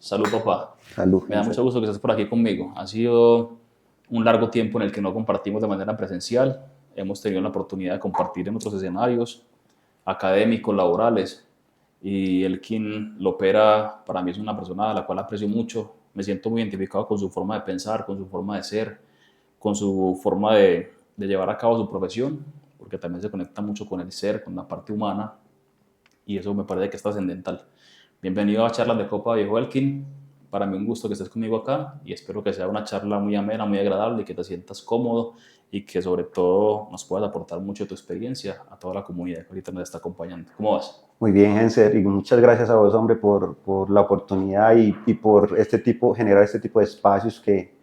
Salud, papá. Salud, Me da Hensel. mucho gusto que estés por aquí conmigo. Ha sido un largo tiempo en el que no compartimos de manera presencial. Hemos tenido la oportunidad de compartir en otros escenarios académicos, laborales. Y Elkin Lopera para mí es una persona a la cual aprecio mucho. Me siento muy identificado con su forma de pensar, con su forma de ser, con su forma de llevar a cabo su profesión, porque también se conecta mucho con el ser, con la parte humana, y eso me parece que es trascendental. Bienvenido a Charlas de Copa, viejo Elkin. Para mí un gusto que estés conmigo acá y espero que sea una charla muy amena, muy agradable y que te sientas cómodo y que sobre todo nos puedas aportar mucho de tu experiencia a toda la comunidad que ahorita nos está acompañando. ¿Cómo vas? Muy bien, Hensel, y muchas gracias a vos, hombre, por la oportunidad y por generar este tipo de espacios que,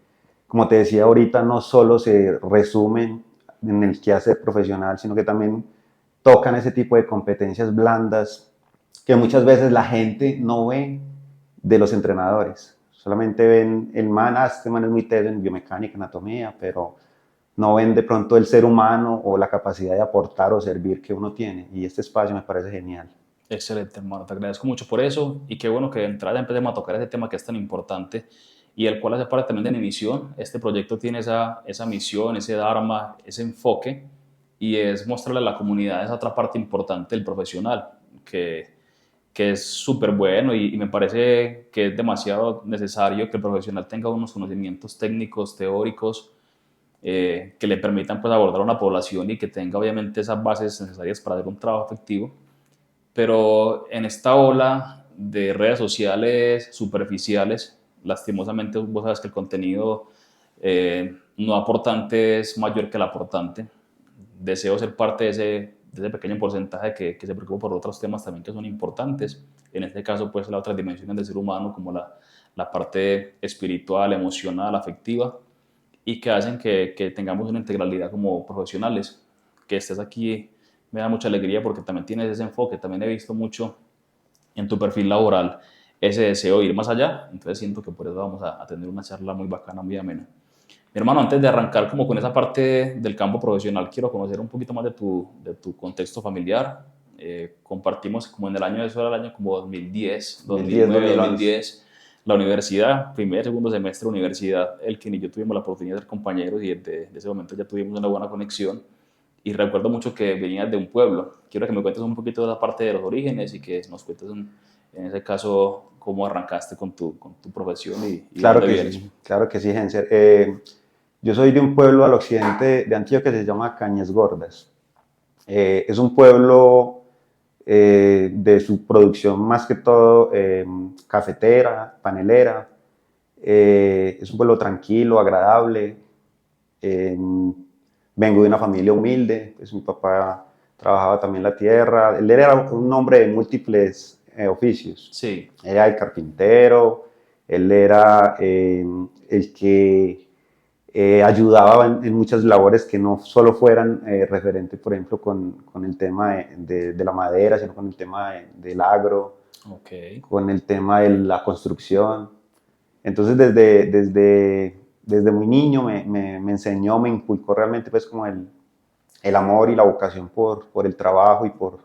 como te decía ahorita, no solo se resumen en el quehacer profesional, sino que también tocan ese tipo de competencias blandas que muchas veces la gente no ve de los entrenadores. Solamente ven el man, este man es muy teso en biomecánica, anatomía, pero no ven de pronto el ser humano o la capacidad de aportar o servir que uno tiene. Y este espacio me parece genial. Excelente, hermano. Te agradezco mucho por eso y qué bueno que de entrada empecemos a tocar ese tema que es tan importante y el cual hace parte también de mi misión. Este proyecto tiene esa misión, ese dharma, ese enfoque y es mostrarle a la comunidad esa otra parte importante del profesional que es súper bueno y me parece que es demasiado necesario que el profesional tenga unos conocimientos técnicos, teóricos, que le permitan pues, abordar a una población y que tenga obviamente esas bases necesarias para hacer un trabajo efectivo, pero en esta ola de redes sociales superficiales, lastimosamente vos sabes que el contenido no aportante es mayor que el aportante. Deseo ser parte de ese pequeño porcentaje que se preocupa por otros temas también que son importantes. En este caso, pues las otras dimensiones del ser humano, como la parte espiritual, emocional, afectiva, y que hacen que tengamos una integralidad como profesionales. Que estés aquí me da mucha alegría porque también tienes ese enfoque. También he visto mucho en tu perfil laboral ese deseo de ir más allá. Entonces siento que por eso vamos a tener una charla muy bacana, muy amena. Mi hermano, antes de arrancar como con esa parte del campo profesional, quiero conocer un poquito más de tu contexto familiar. Compartimos como en el año, eso era el año como 2010, 2010, 2009, 2011. 2010, la universidad, primer, segundo semestre de universidad, Elkin y yo tuvimos la oportunidad de ser compañeros y desde ese momento ya tuvimos una buena conexión. Y recuerdo mucho que venías de un pueblo. Quiero que me cuentes un poquito de la parte de los orígenes y que nos cuentes en ese caso cómo arrancaste con tu profesión y de dónde vienes. Claro que sí, Henser. Yo soy de un pueblo al occidente de Antioquia que se llama Cañas Gordas. Es un pueblo de su producción más que todo cafetera, panelera. Es un pueblo tranquilo, agradable. Eh, Vengo de una familia humilde, pues mi papá trabajaba también la tierra. Él era un hombre de múltiples oficios. Sí, Era el carpintero, él era el que ayudaba en muchas labores que no solo fueran referentes, por ejemplo, con el tema de la madera, sino con el tema del agro, ok. con el tema de la construcción. Entonces, desde muy niño me enseñó, me inculcó realmente pues como el amor y la vocación por el trabajo y por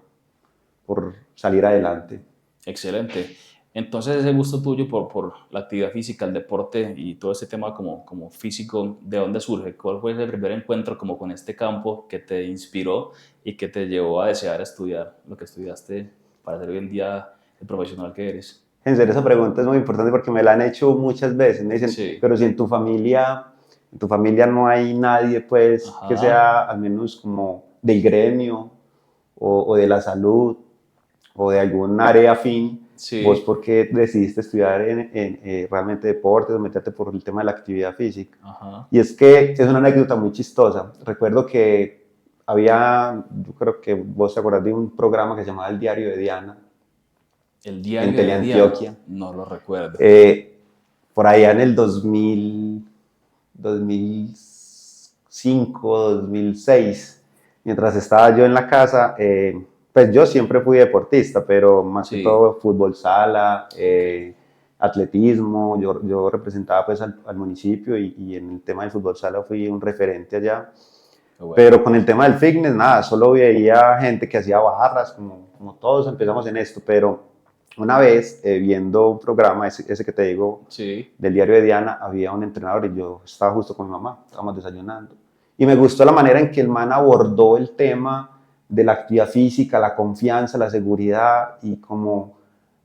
salir adelante. Excelente. Entonces, ese gusto tuyo por la actividad física, el deporte y todo ese tema como físico, ¿de dónde surge? ¿Cuál fue ese primer encuentro como con este campo que te inspiró y que te llevó a desear estudiar lo que estudiaste para ser hoy en día el profesional que eres? En serio, esa pregunta es muy importante porque me la han hecho muchas veces. Me dicen, Sí, pero si en tu familia no hay nadie, pues, que ajá, sea al menos como del gremio o de la salud o de algún área afín, vos sí, por qué decidiste estudiar realmente deportes o meterte por el tema de la actividad física. ajá. Y es que es una anécdota muy chistosa. Recuerdo que yo creo que vos te acordás de un programa que se llamaba El Diario de Diana El en diario de Diana, Teleantioquia. no lo recuerdo. Eh, por allá en el 2005, 2006, mientras estaba yo en la casa, pues yo siempre fui deportista, pero más que Sí, todo fútbol sala, ok, atletismo, yo representaba pues al municipio y en el tema del fútbol sala fui un referente allá. qué bueno. Pero con el tema del fitness, nada, solo veía gente que hacía barras, como todos empezamos en esto, pero Una vez, viendo un programa, ese que te digo, Sí. del diario de Diana, había un entrenador y yo estaba justo con mi mamá, estábamos desayunando. Y me gustó la manera en que el man abordó el tema de la actividad física, la confianza, la seguridad y como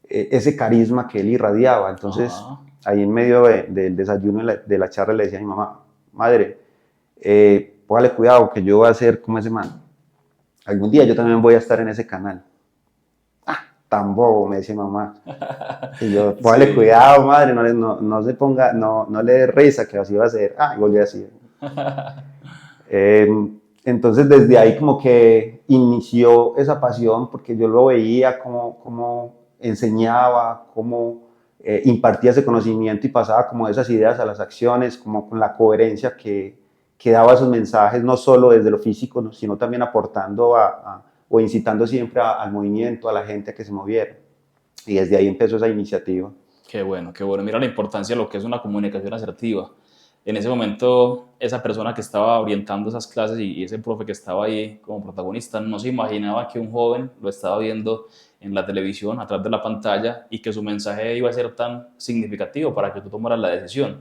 ese carisma que él irradiaba. Entonces, Ajá. ahí en medio del desayuno de la charla le decía a mi mamá, madre, póngale cuidado que yo voy a ser como ese man. Algún día yo también voy a estar en ese canal. Tan bobo, me decía mamá. Y yo, póngale Sí. cuidado, madre, no se ponga, no le dé risa, que así va a ser. Y volví así. Eh, entonces desde ahí como que inició esa pasión porque yo lo veía como enseñaba, como impartía ese conocimiento y pasaba como de esas ideas a las acciones, como con la coherencia que daba esos mensajes, no solo desde lo físico, sino también aportando o incitando siempre al movimiento, a la gente a que se moviera. Y desde ahí empezó esa iniciativa. Qué bueno, qué bueno. Mira la importancia de lo que es una comunicación asertiva. En ese momento, esa persona que estaba orientando esas clases y ese profe que estaba ahí como protagonista no se imaginaba que un joven lo estaba viendo en la televisión, atrás de la pantalla, y que su mensaje iba a ser tan significativo para que tú tomaras la decisión.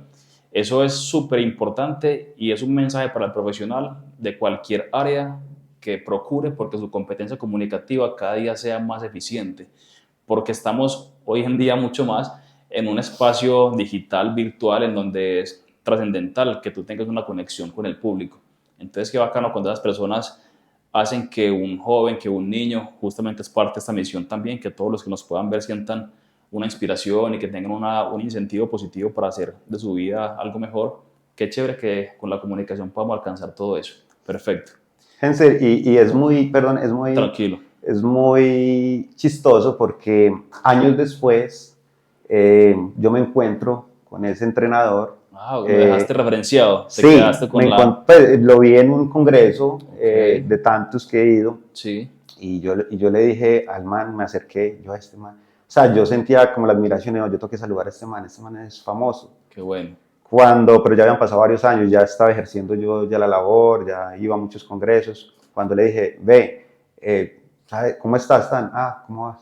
Eso es súper importante y es un mensaje para el profesional de cualquier área que procure porque su competencia comunicativa cada día sea más eficiente, porque estamos hoy en día mucho más en un espacio digital, virtual, en donde es trascendental que tú tengas una conexión con el público. Entonces, qué bacano cuando las personas hacen que un joven, que un niño, justamente es parte de esta misión también, que todos los que nos puedan ver sientan una inspiración y que tengan un incentivo positivo para hacer de su vida algo mejor. Qué chévere que con la comunicación podamos alcanzar todo eso. Perfecto. Henser, y es muy, perdón, Tranquilo. es muy chistoso porque años después yo me encuentro con ese entrenador. Ah, lo dejaste referenciado, te Sí, quedaste con la... pues, lo vi en un congreso Ok, de tantos que he ido sí, y yo le dije al man, me acerqué, yo a este man. O sea, yo sentía como la admiración, y no, yo tengo que saludar a este man es famoso. qué bueno. Pero ya habían pasado varios años, ya estaba ejerciendo yo ya la labor, ya iba a muchos congresos. Cuando le dije, ve, ¿cómo estás, Tan? ¿Cómo vas?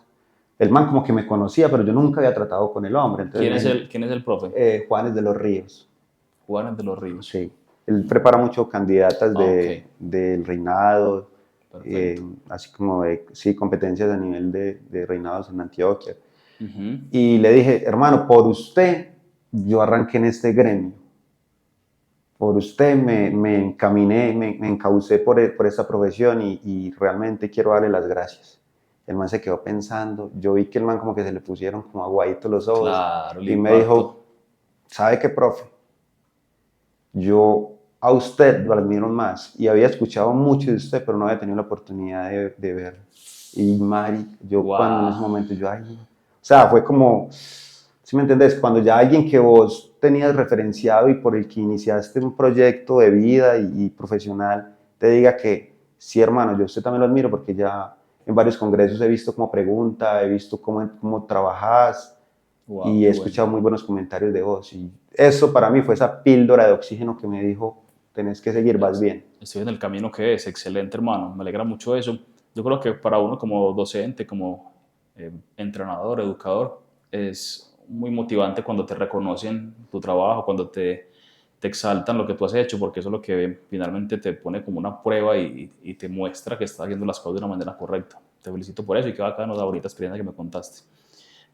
El man como que me conocía, pero yo nunca había tratado con el hombre. Entonces me dije, Quién es el profe? Juanes de los Ríos. Juanes de los Ríos. Sí. Él prepara mucho candidatas Ah, ok, del reinado, perfecto. así como de, sí, competencias a nivel de reinados en Antioquia. Ujú. Y le dije, hermano, por usted yo arranqué en este gremio. Por usted me encaminé, me encaucé por esta profesión y realmente quiero darle las gracias. El man se quedó pensando, yo vi que el man como que se le pusieron como aguaditos los ojos Claro, el y me impacto. dijo, ¿sabe qué, profe? Yo a usted lo admiro más y había escuchado mucho de usted, pero no había tenido la oportunidad de ver. Y Mari, yo cuando en ese Wow. momento, yo, ay, o sea, fue como, ¿sí me entendés? Cuando ya alguien que vos tenías referenciado y por el que iniciaste un proyecto de vida y profesional, te diga que, sí, hermano, yo usted también lo admiro porque ya en varios congresos he visto cómo pregunta, he visto cómo trabajas, Wow, y he qué bueno. escuchado muy buenos comentarios de vos. Y eso para mí fue esa píldora de oxígeno que me dijo, tenés que seguir, vas bien. Estoy en el camino que es. Excelente, hermano. Me alegra mucho eso. Yo creo que para uno como docente, como entrenador, educador, es muy motivante cuando te reconocen tu trabajo, cuando te exaltan lo que tú has hecho, porque eso es lo que finalmente te pone como una prueba y te muestra que estás haciendo las cosas de una manera correcta. Te felicito por eso y qué bacano la bonita experiencia que me contaste.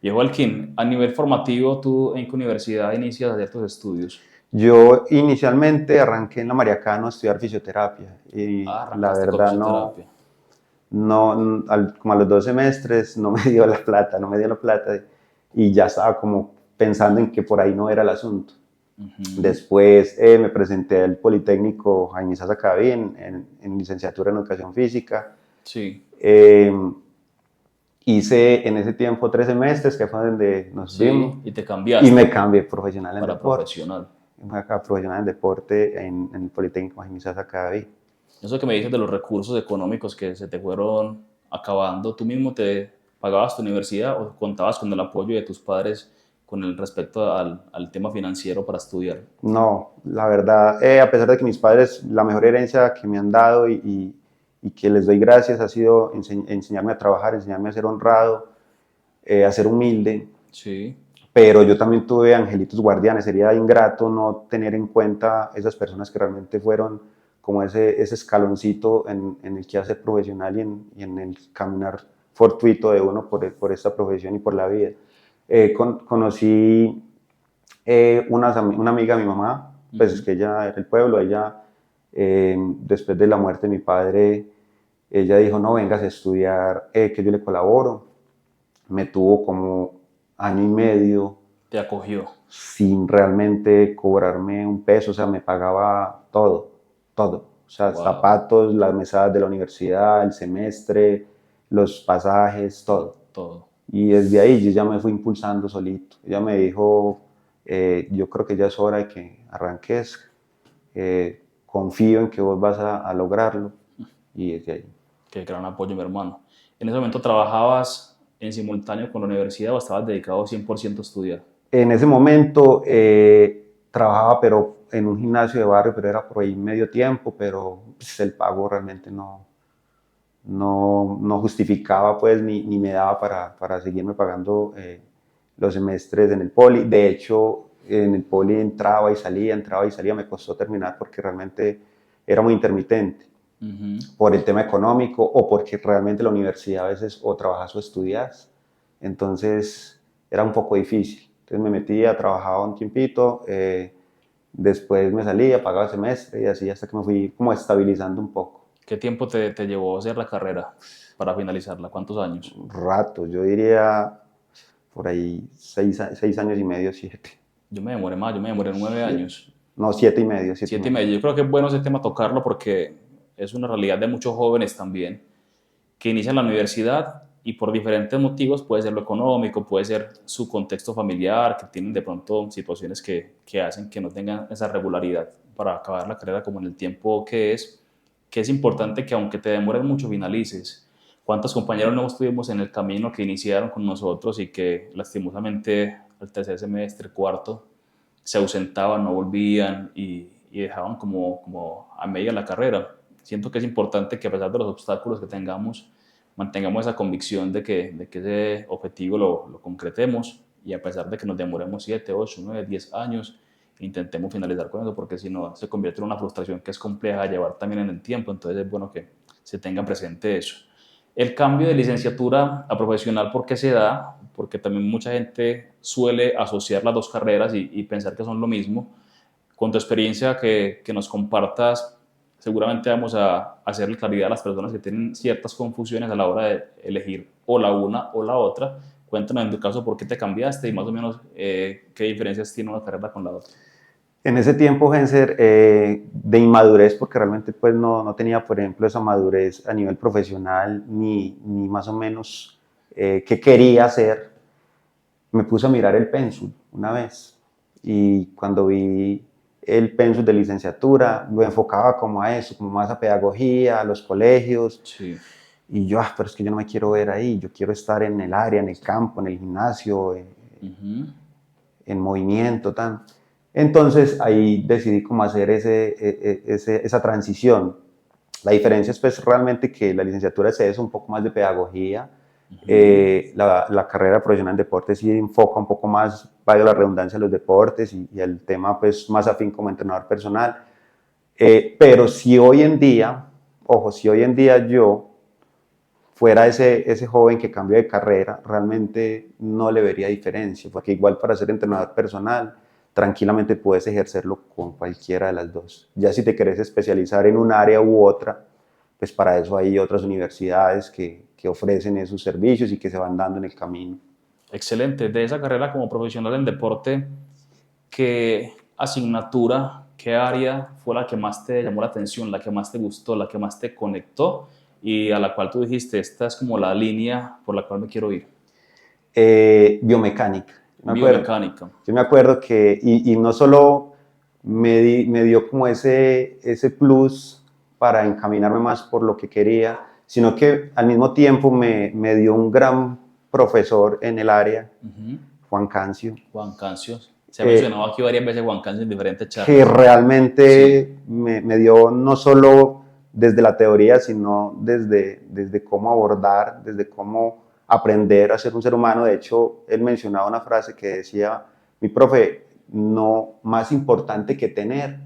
Viejo Alquín, a nivel formativo, ¿tú en qué universidad inicias a hacer tus estudios? Yo inicialmente arranqué en la Mariacano a estudiar fisioterapia y Ah, la arrancaste con verdad no, fisioterapia. como a los 2 semestres no me dio la plata, no me dio la plata y ya estaba como pensando en que por ahí no era el asunto. Ujú. Después me presenté al Politécnico Jaime Sasa Cabi en licenciatura en Educación Física. Sí, Eh, Hice en ese tiempo 3 semestres, que fue donde nos vimos, sí, y te y cambiaste me cambié profesional en para deporte. profesional. Acá profesional en deporte en el Politécnico Jimmy Academy. Eso que me dices de los recursos económicos que se te fueron acabando, ¿tú mismo te pagabas tu universidad o contabas con el apoyo de tus padres con el respecto al tema financiero para estudiar? No, la verdad, a pesar de que mis padres, la mejor herencia que me han dado y que les doy gracias ha sido enseñarme a trabajar, enseñarme a ser honrado. a ser humilde, Sí, pero yo también tuve angelitos guardianes. Sería ingrato no tener en cuenta esas personas que realmente fueron como ese escaloncito en el quehacer profesional y en el caminar fortuito de uno por esta profesión y por la vida. Conocí una amiga de mi mamá, pues es ujú, que ella era del pueblo. Ella, después de la muerte de mi padre, ella dijo, no, vengas a estudiar, que yo le colaboro. Me tuvo como año y medio te acogió. sin realmente cobrarme un peso. O sea, me pagaba todo, todo. O sea, Wow, zapatos, las mesadas de la universidad, el semestre, los pasajes, todo. todo. Y desde ahí yo ya me fui impulsando solito. Ella me dijo, yo creo que ya es hora de que arranques, confío en que vos vas a lograrlo. Y desde ahí. Qué gran apoyo, mi hermano. ¿En ese momento trabajabas en simultáneo con la universidad o estabas dedicado 100% a estudiar? En ese momento trabajaba pero en un gimnasio de barrio, pero era por ahí medio tiempo, pero pues, el pago realmente no justificaba pues ni me daba para seguirme pagando los semestres en el poli. De hecho, en el poli entraba y salía, me costó terminar porque realmente era muy intermitente Ujú. por el tema económico o porque realmente la universidad a veces o trabajas o estudias. Entonces era un poco difícil. Entonces me metía, trabajaba un tiempito, después me salía, pagaba el semestre y así hasta que me fui como estabilizando un poco. ¿Qué tiempo te llevó a hacer la carrera para finalizarla? ¿Cuántos años? Un rato, yo diría por ahí 6 años y medio, 7. Yo me demoré más, yo me demoré 9 años. No, 7 y medio, siete y 7 y medio. medio. Yo creo que es bueno ese tema tocarlo porque es una realidad de muchos jóvenes también que inician la universidad y por diferentes motivos, puede ser lo económico, puede ser su contexto familiar, que tienen de pronto situaciones que hacen que no tengan esa regularidad para acabar la carrera como en el tiempo que es importante que aunque te demores mucho finalices. ¿Cuántos compañeros no estuvimos en el camino que iniciaron con nosotros y que lastimosamente al tercer semestre, cuarto, se ausentaban, no volvían y dejaban como a media la carrera? Siento que es importante que a pesar de los obstáculos que tengamos, mantengamos esa convicción de que ese objetivo lo concretemos y a pesar de que nos demoremos 7, 8, 9, 10 años, intentemos finalizar con eso porque si no se convierte en una frustración que es compleja de llevar también en el tiempo, entonces es bueno que se tenga presente eso. El cambio de licenciatura a profesional, ¿por qué se da? Porque también mucha gente suele asociar las dos carreras y pensar que son lo mismo. Con tu experiencia que nos compartas, seguramente vamos a hacerle claridad a las personas que tienen ciertas confusiones a la hora de elegir o la una o la otra. Cuéntanos en tu caso por qué te cambiaste y más o menos qué diferencias tiene una carrera con la otra. En ese tiempo, Genser, de inmadurez, porque realmente pues no tenía, por ejemplo, esa madurez a nivel profesional, ni más o menos qué quería hacer, me puse a mirar el pénsul una vez. Y cuando vi el pénsul de licenciatura, lo enfocaba como a eso, como más a pedagogía, a los colegios. Sí. Y yo, pero es que yo no me quiero ver ahí, yo quiero estar en el área, en el campo, en el gimnasio, Ujú. en movimiento, tan. Entonces ahí decidí cómo hacer esa transición. La diferencia es pues realmente que la licenciatura es un poco más de pedagogía. Ujú. La carrera profesional en deportes sí enfoca un poco más, vaya la redundancia, a los deportes y el tema pues más afín como entrenador personal. Pero si hoy en día, ojo, si hoy en día yo fuera ese joven que cambió de carrera, realmente no le vería diferencia, porque igual para ser entrenador personal, tranquilamente puedes ejercerlo con cualquiera de las dos. Ya si te querés especializar en un área u otra, pues para eso hay otras universidades que ofrecen esos servicios y que se van dando en el camino. Excelente. De esa carrera como profesional en deporte, ¿qué asignatura, qué área fue la que más te llamó la atención, la que más te gustó, la que más te conectó y a la cual tú dijiste, esta es como la línea por la cual me quiero ir? Biomecánica. Biomecánica. Yo me acuerdo que, y no solo me dio como ese plus para encaminarme más por lo que quería, sino que al mismo tiempo me dio un gran profesor en el área, Ujú. Juan Cancio, Juan Cancio. Se ha mencionado eh, aquí varias veces Juan Cancio en diferentes que charlas. Sí. realmente me dio no solo desde la teoría, sino desde cómo abordar, desde cómo aprender a ser un ser humano. De hecho, él mencionaba una frase que decía, mi profe, no más importante que tener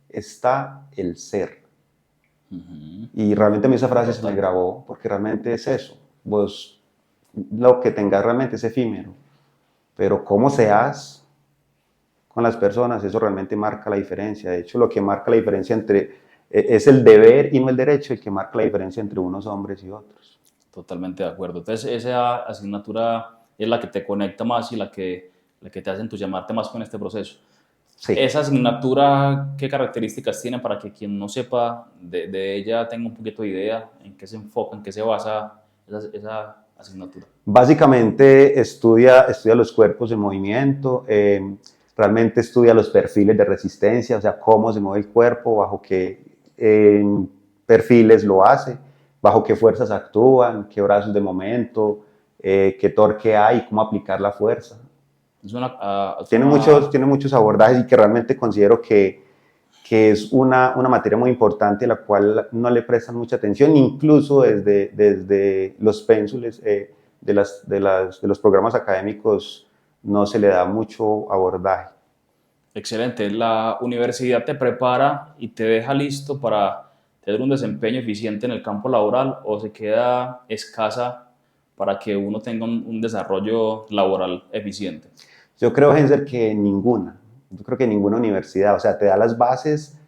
está el ser. Y realmente a mí esa frase se me grabó, porque realmente es eso. Vos lo que tengas realmente es efímero, pero cómo seas con las personas, eso realmente marca la diferencia. De hecho, lo que marca la diferencia es el deber y no el derecho, el que marca la diferencia entre unos hombres y otros. Totalmente de acuerdo. Entonces, esa asignatura es la que te conecta más y la que te hace entusiasmarte más con este proceso. Sí. Esa asignatura, ¿qué características tiene para que quien no sepa de ella tenga un poquito de idea en qué se enfoca, en qué se basa esa asignatura? Básicamente estudia los cuerpos en movimiento, realmente estudia los perfiles de resistencia, o sea, cómo se mueve el cuerpo, bajo qué perfiles lo hace, bajo qué fuerzas actúan, qué brazos de momento, qué torque hay, cómo aplicar la fuerza. Es una, es Tiene muchos abordajes y que realmente considero que es una materia muy importante a la cual no le prestan mucha atención, incluso desde los pénsules de los programas académicos no se le da mucho abordaje. excelente. La universidad te prepara y te deja listo para tener un desempeño eficiente en el campo laboral o se queda escasa para que uno tenga un desarrollo laboral eficiente. Yo creo, Genser, que ninguna. Yo creo que ninguna universidad, o sea, te da las bases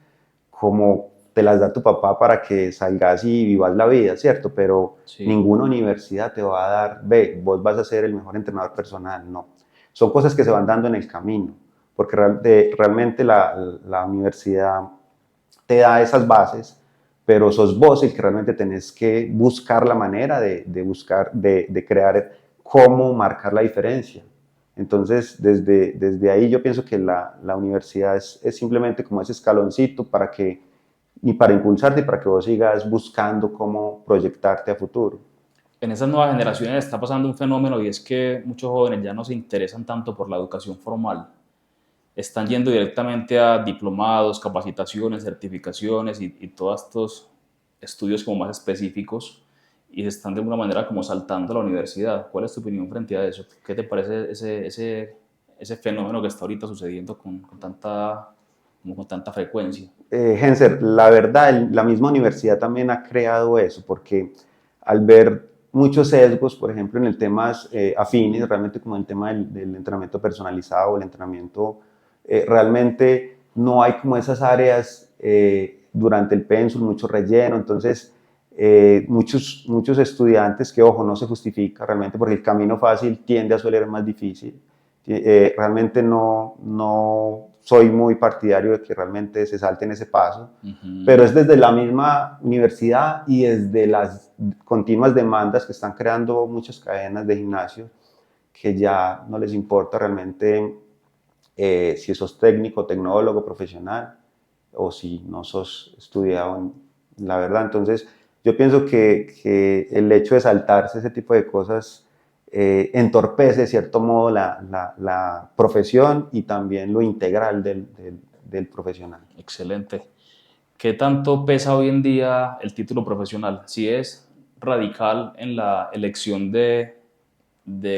como te las da tu papá para que salgas y vivas la vida, ¿cierto? Pero Sí. ninguna universidad te va a dar, ve, vos vas a ser el mejor entrenador personal, no. Son cosas que se van dando en el camino, porque realmente la universidad te da esas bases, pero sos vos el que realmente tenés que buscar la manera de crear cómo marcar la diferencia. Entonces, desde ahí yo pienso que la universidad es simplemente como ese escaloncito y para impulsarte y para que vos sigas buscando cómo proyectarte a futuro. En esas nuevas generaciones está pasando un fenómeno y es que muchos jóvenes ya no se interesan tanto por la educación formal. Están yendo directamente a diplomados, capacitaciones, certificaciones y todos estos estudios como más específicos y se están de alguna manera como saltando a la universidad. ¿Cuál es tu opinión frente a eso? ¿Qué te parece ese fenómeno que está ahorita sucediendo con tanta frecuencia? Genser, la verdad, la misma universidad también ha creado eso, porque al ver muchos sesgos, por ejemplo, en el temas afines, realmente como el tema del entrenamiento personalizado, el entrenamiento, realmente no hay como esas áreas durante el pénsul, mucho relleno, entonces muchos estudiantes que, ojo, no se justifica realmente porque el camino fácil tiende a ser más difícil. Realmente no soy muy partidario de que realmente se salten ese paso, pero es desde la misma universidad y desde las continuas demandas que están creando muchas cadenas de gimnasio que ya no les importa realmente si sos técnico, tecnólogo, profesional o si no sos estudiado en la verdad. Entonces, yo pienso que el hecho de saltarse ese tipo de cosas entorpece de cierto modo la profesión y también lo integral del profesional. Excelente. ¿Qué tanto pesa hoy en día el título profesional? Si es radical en la elección de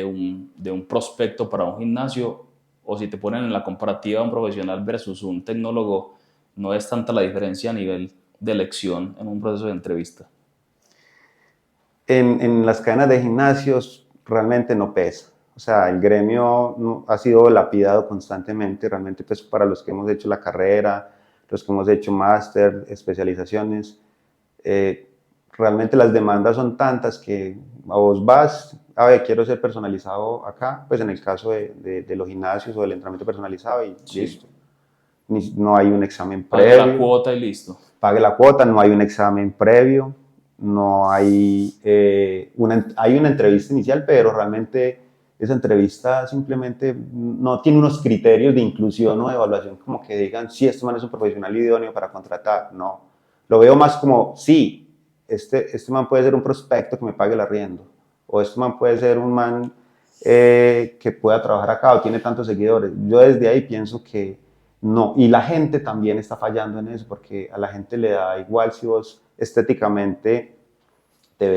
un prospecto para un gimnasio o si te ponen en la comparativa un profesional versus un tecnólogo, no es tanta la diferencia a nivel de elección en un proceso de entrevista. En las cadenas de gimnasios realmente no pesa. O sea, el gremio ha sido lapidado constantemente, realmente pues para los que hemos hecho la carrera, los que hemos hecho máster, especializaciones, realmente las demandas son tantas que a vos vas, a ver, quiero ser personalizado acá, pues en el caso de los gimnasios o del entrenamiento personalizado y Sí. listo. No hay un examen Pague la previo, cuota y listo. pague la cuota, no hay un examen previo, no hay, hay una entrevista inicial, pero realmente esa entrevista simplemente no tiene unos criterios de inclusión o de evaluación como que digan, sí, este man es un profesional idóneo para contratar, no. Lo veo más como, sí, este man puede ser un prospecto que me pague el arriendo, o este man puede ser un man que pueda trabajar acá o tiene tantos seguidores. Yo desde ahí pienso que no, y la gente también está fallando en eso, porque a la gente le da igual si vos estéticamente te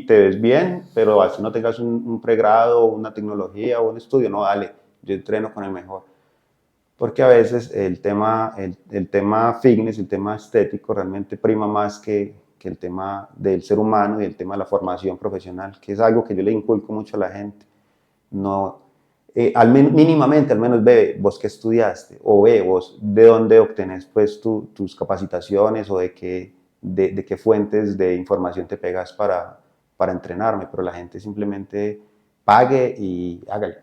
ves bien, pero así no tengas un pregrado, una tecnología o un estudio, no, dale, yo entreno con el mejor. Porque a veces el tema fitness, el tema estético realmente prima más que el tema del ser humano y el tema de la formación profesional, que es algo que yo le inculco mucho a la gente. No, mínimamente, al menos ve vos qué estudiaste, o ve vos de dónde obtenés pues tus capacitaciones o de qué fuentes de información te pegas para entrenarme, pero la gente simplemente pague y hágale.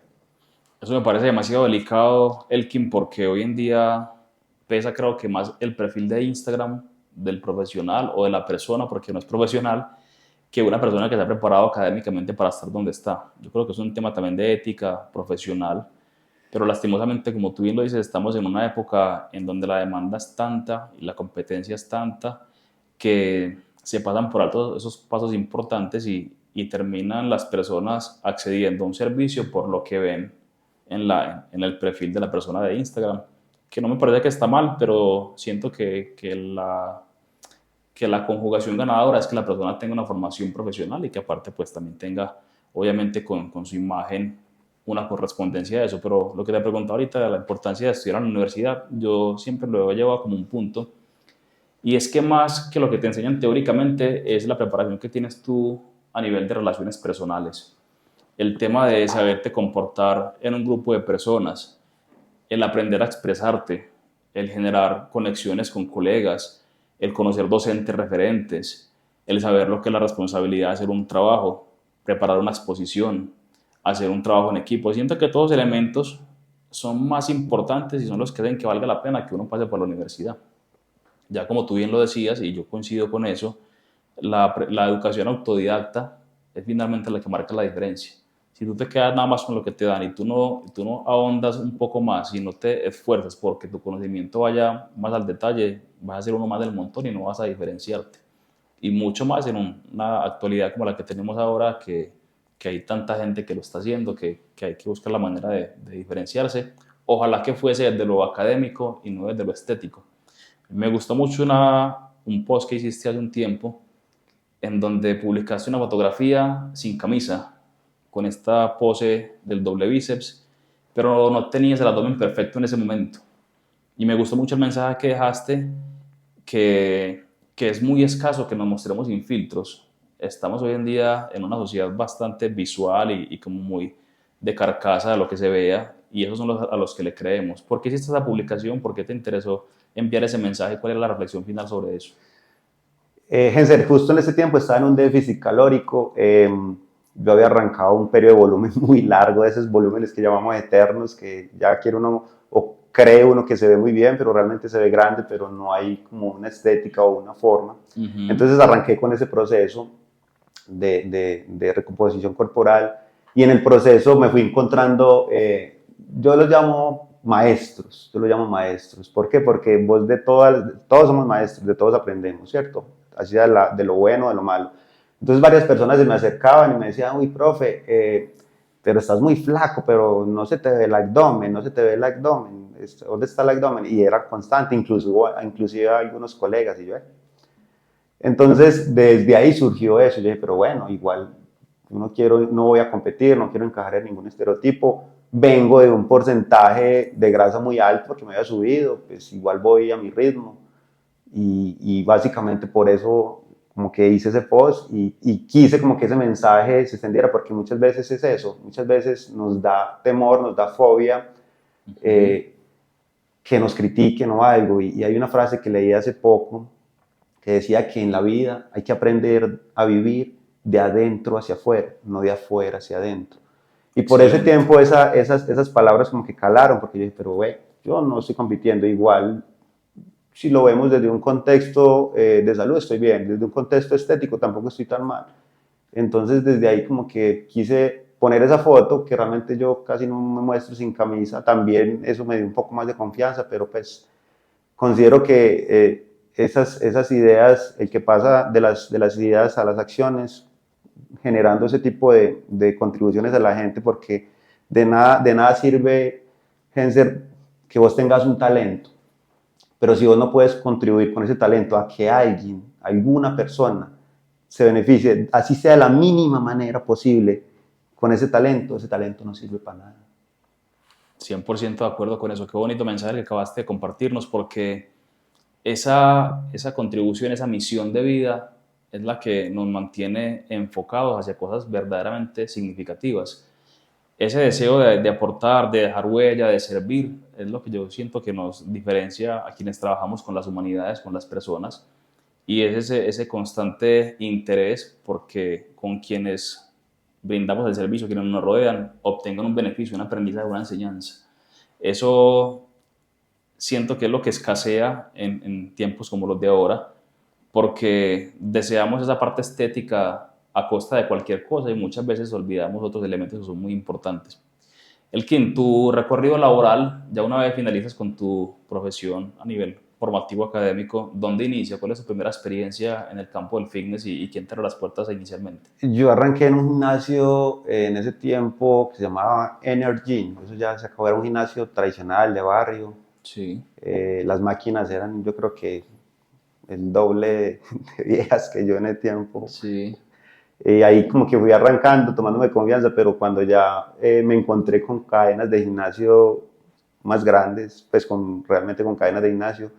Eso me parece demasiado delicado, Elkin, porque hoy en día pesa creo que más el perfil de Instagram del profesional o de la persona, porque no es profesional, que una persona que se ha preparado académicamente para estar donde está. Yo creo que es un tema también de ética profesional, pero lastimosamente, como tú bien lo dices, estamos en una época en donde la demanda es tanta y la competencia es tanta que se pasan por alto esos pasos importantes y terminan las personas accediendo a un servicio por lo que ven en el perfil de la persona de Instagram, que no me parece que está mal, pero siento que la conjugación ganadora es que la persona tenga una formación profesional y que aparte pues también tenga, obviamente con su imagen, una correspondencia a eso. Pero lo que te preguntaba ahorita de la importancia de estudiar en la universidad, yo siempre lo he llevado como un punto, y es que más que lo que te enseñan teóricamente es la preparación que tienes tú a nivel de relaciones personales. El tema de saberte comportar en un grupo de personas, el aprender a expresarte, el generar conexiones con colegas, el conocer docentes referentes, el saber lo que es la responsabilidad de hacer un trabajo, preparar una exposición, hacer un trabajo en equipo. Siento que todos los elementos son más importantes y son los que hacen que valga la pena que uno pase por la universidad. Ya como tú bien lo decías, y yo coincido con eso, la educación autodidacta es finalmente la que marca la diferencia. Si tú te quedas nada más con lo que te dan y tú no ahondas un poco más y no te esfuerzas porque tu conocimiento vaya más al detalle, vas a ser uno más del montón y no vas a diferenciarte. Y mucho más en una actualidad como la que tenemos ahora, que hay tanta gente que lo está haciendo, que hay que buscar la manera de diferenciarse. Ojalá que fuese desde lo académico y no desde lo estético. Me gustó mucho un post que hiciste hace un tiempo en donde publicaste una fotografía sin camisa, con esta pose del doble bíceps, pero no tenías el abdomen perfecto en ese momento. Y me gustó mucho el mensaje que dejaste, que es muy escaso que nos mostremos sin filtros. Estamos hoy en día en una sociedad bastante visual y como muy de carcasa de lo que se vea, y esos son a los que le creemos. ¿Por qué hiciste esa publicación? ¿Por qué te interesó enviar ese mensaje? ¿Cuál es la reflexión final sobre eso? Genser, justo en ese tiempo estaba en un déficit calórico. Yo había arrancado un periodo de volumen muy largo, de esos volúmenes que llamamos eternos, que ya quiere uno, o cree uno que se ve muy bien, pero realmente se ve grande, pero no hay como una estética o una forma. Entonces arranqué con ese proceso de recomposición corporal y en el proceso me fui encontrando, yo los llamo maestros, yo los llamo maestros. ¿Por qué? Porque vos todos somos maestros, de todos aprendemos, ¿cierto? Así de lo bueno, de lo malo. Entonces varias personas se me acercaban y me decían, uy, profe, pero estás muy flaco, pero no se te ve el abdomen, no se te ve el abdomen, ¿dónde está el abdomen? Y era constante, inclusive algunos colegas, y yo, Entonces desde ahí surgió eso, yo dije, pero bueno, igual no voy a competir, no quiero encajar en ningún estereotipo, vengo de un porcentaje de grasa muy alto porque me había subido, pues igual voy a mi ritmo, y básicamente por eso como que hice ese post y quise como que ese mensaje se extendiera porque muchas veces es eso, muchas veces nos da temor, nos da fobia que nos critiquen o algo y hay una frase que leí hace poco que decía que en la vida hay que aprender a vivir de adentro hacia afuera, no de afuera hacia adentro. Y por ese Excelente. tiempo esas palabras como que calaron, porque yo dije, pero güey, yo no estoy compitiendo igual, si lo vemos desde un contexto de salud estoy bien, desde un contexto estético tampoco estoy tan mal. Entonces desde ahí como que quise poner esa foto, que realmente yo casi no me muestro sin camisa, también eso me dio un poco más de confianza, pero pues considero que esas ideas, el que pasa de las ideas a las acciones, generando ese tipo de contribuciones a la gente, porque de nada sirve, Genser, que vos tengas un talento, pero si vos no puedes contribuir con ese talento a que alguien, alguna persona, se beneficie, así sea de la mínima manera posible, con ese talento no sirve para nada. 100% de acuerdo con eso. Qué bonito mensaje que acabaste de compartirnos, porque esa contribución, esa misión de vida es la que nos mantiene enfocados hacia cosas verdaderamente significativas. Ese deseo de aportar, de dejar huella, de servir, es lo que yo siento que nos diferencia a quienes trabajamos con las humanidades, con las personas, y es ese constante interés porque con quienes brindamos el servicio, quienes nos rodean, obtengan un beneficio, un aprendizaje, una enseñanza. Eso siento que es lo que escasea en tiempos como los de ahora, porque deseamos esa parte estética a costa de cualquier cosa y muchas veces olvidamos otros elementos que son muy importantes. Elkin, tu recorrido laboral, ya una vez finalizas con tu profesión a nivel formativo académico, ¿dónde inicia? ¿Cuál es tu primera experiencia en el campo del fitness y quién te abrió las puertas inicialmente? Yo arranqué en un gimnasio en ese tiempo que se llamaba Energy, eso ya se acabó, era un gimnasio tradicional de barrio. Sí, Las máquinas eran, yo creo que el doble de viejas que yo en el tiempo. sí. Ahí como que fui arrancando, tomándome confianza, pero cuando ya me encontré con cadenas de gimnasio más grandes, pues realmente con cadenas de gimnasio,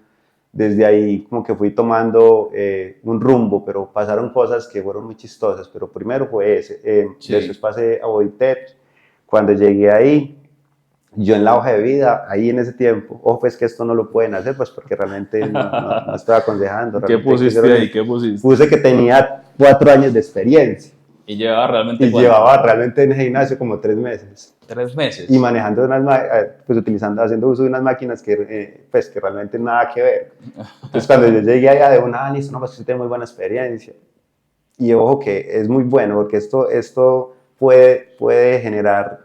desde ahí como que fui tomando un rumbo, pero pasaron cosas que fueron muy chistosas, pero primero fue ese, después Sí. pasé a Bodytech, cuando llegué ahí, yo en la hoja de vida, ahí en ese tiempo, ojo pues que esto no lo pueden hacer, pues porque realmente no estoy aconsejando, ¿Qué realmente hay que ser pusiste ahí? honesto. ¿Qué pusiste? Puse que tenía 4 años de experiencia ¿Y llevaba realmente y cuánto? llevaba realmente en el gimnasio como 3 meses. ¿Tres Y meses? manejando pues haciendo uso de unas máquinas pues que realmente nada que ver. Entonces cuando yo llegué allá de una, listo, no, pues yo tengo muy buena experiencia. Y ojo que es muy bueno porque esto puede generar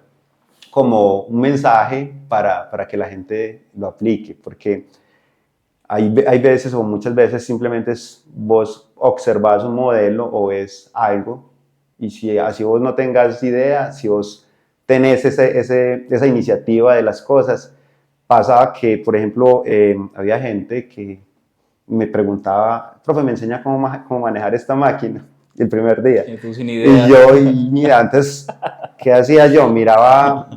como un mensaje para que la gente lo aplique, porque hay veces o muchas veces simplemente vos observas un modelo o ves algo y si así vos no tengas idea, si vos tenés esa iniciativa de las cosas, pasaba que, por ejemplo, había gente que me preguntaba, profe, ¿me enseña cómo manejar esta máquina? El primer día. Y tú sin Y idea. yo, y mira, antes, ¿qué hacía yo? Miraba,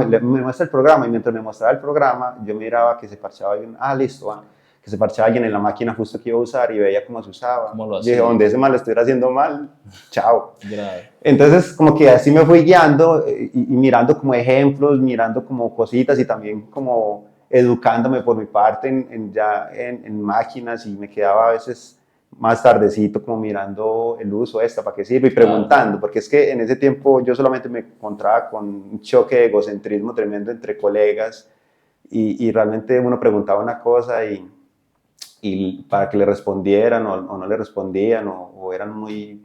me muestra el programa, y mientras me mostraba el programa, yo miraba que se parchaba alguien, listo, que se parchaba alguien en la máquina justo que iba a usar y veía cómo se usaba. ¿Cómo lo Yo dije, hacía? donde ese mal lo estuviera haciendo mal, chao. Grave. Entonces, como que así me fui guiando y mirando como ejemplos, mirando como cositas y también como educándome por mi parte en máquinas y me quedaba a veces más tardecito como mirando el uso esta, para qué sirve y Claro. preguntando, porque es que en ese tiempo yo solamente me encontraba con un choque de egocentrismo tremendo entre colegas y realmente uno preguntaba una cosa y para que le respondieran o no le respondían o eran muy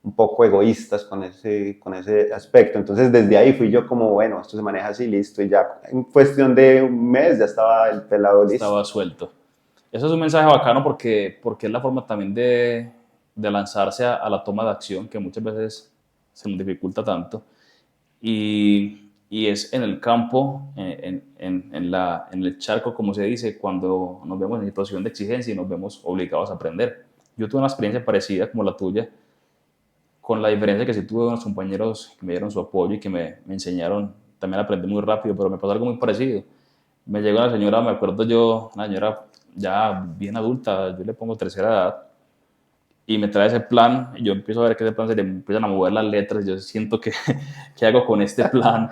un poco egoístas con ese aspecto. Entonces desde ahí fui yo como, bueno, esto se maneja así, listo, y ya en cuestión de un mes ya estaba el pelado listo. Estaba suelto. Eso es un mensaje bacano porque es la forma también de lanzarse a la toma de acción que muchas veces se nos dificulta tanto. Y es en el campo, en el charco, como se dice, cuando nos vemos en situación de exigencia y nos vemos obligados a aprender. Yo tuve una experiencia parecida como la tuya, con la diferencia que sí tuve unos compañeros que me dieron su apoyo y que me enseñaron, también aprendí muy rápido, pero me pasó algo muy parecido. Me llegó una señora, me acuerdo yo, una señora ya bien adulta, yo le pongo tercera edad, y me trae ese plan, y yo empiezo a ver que ese plan se le empiezan a mover las letras, yo siento que, ¿qué hago con este plan?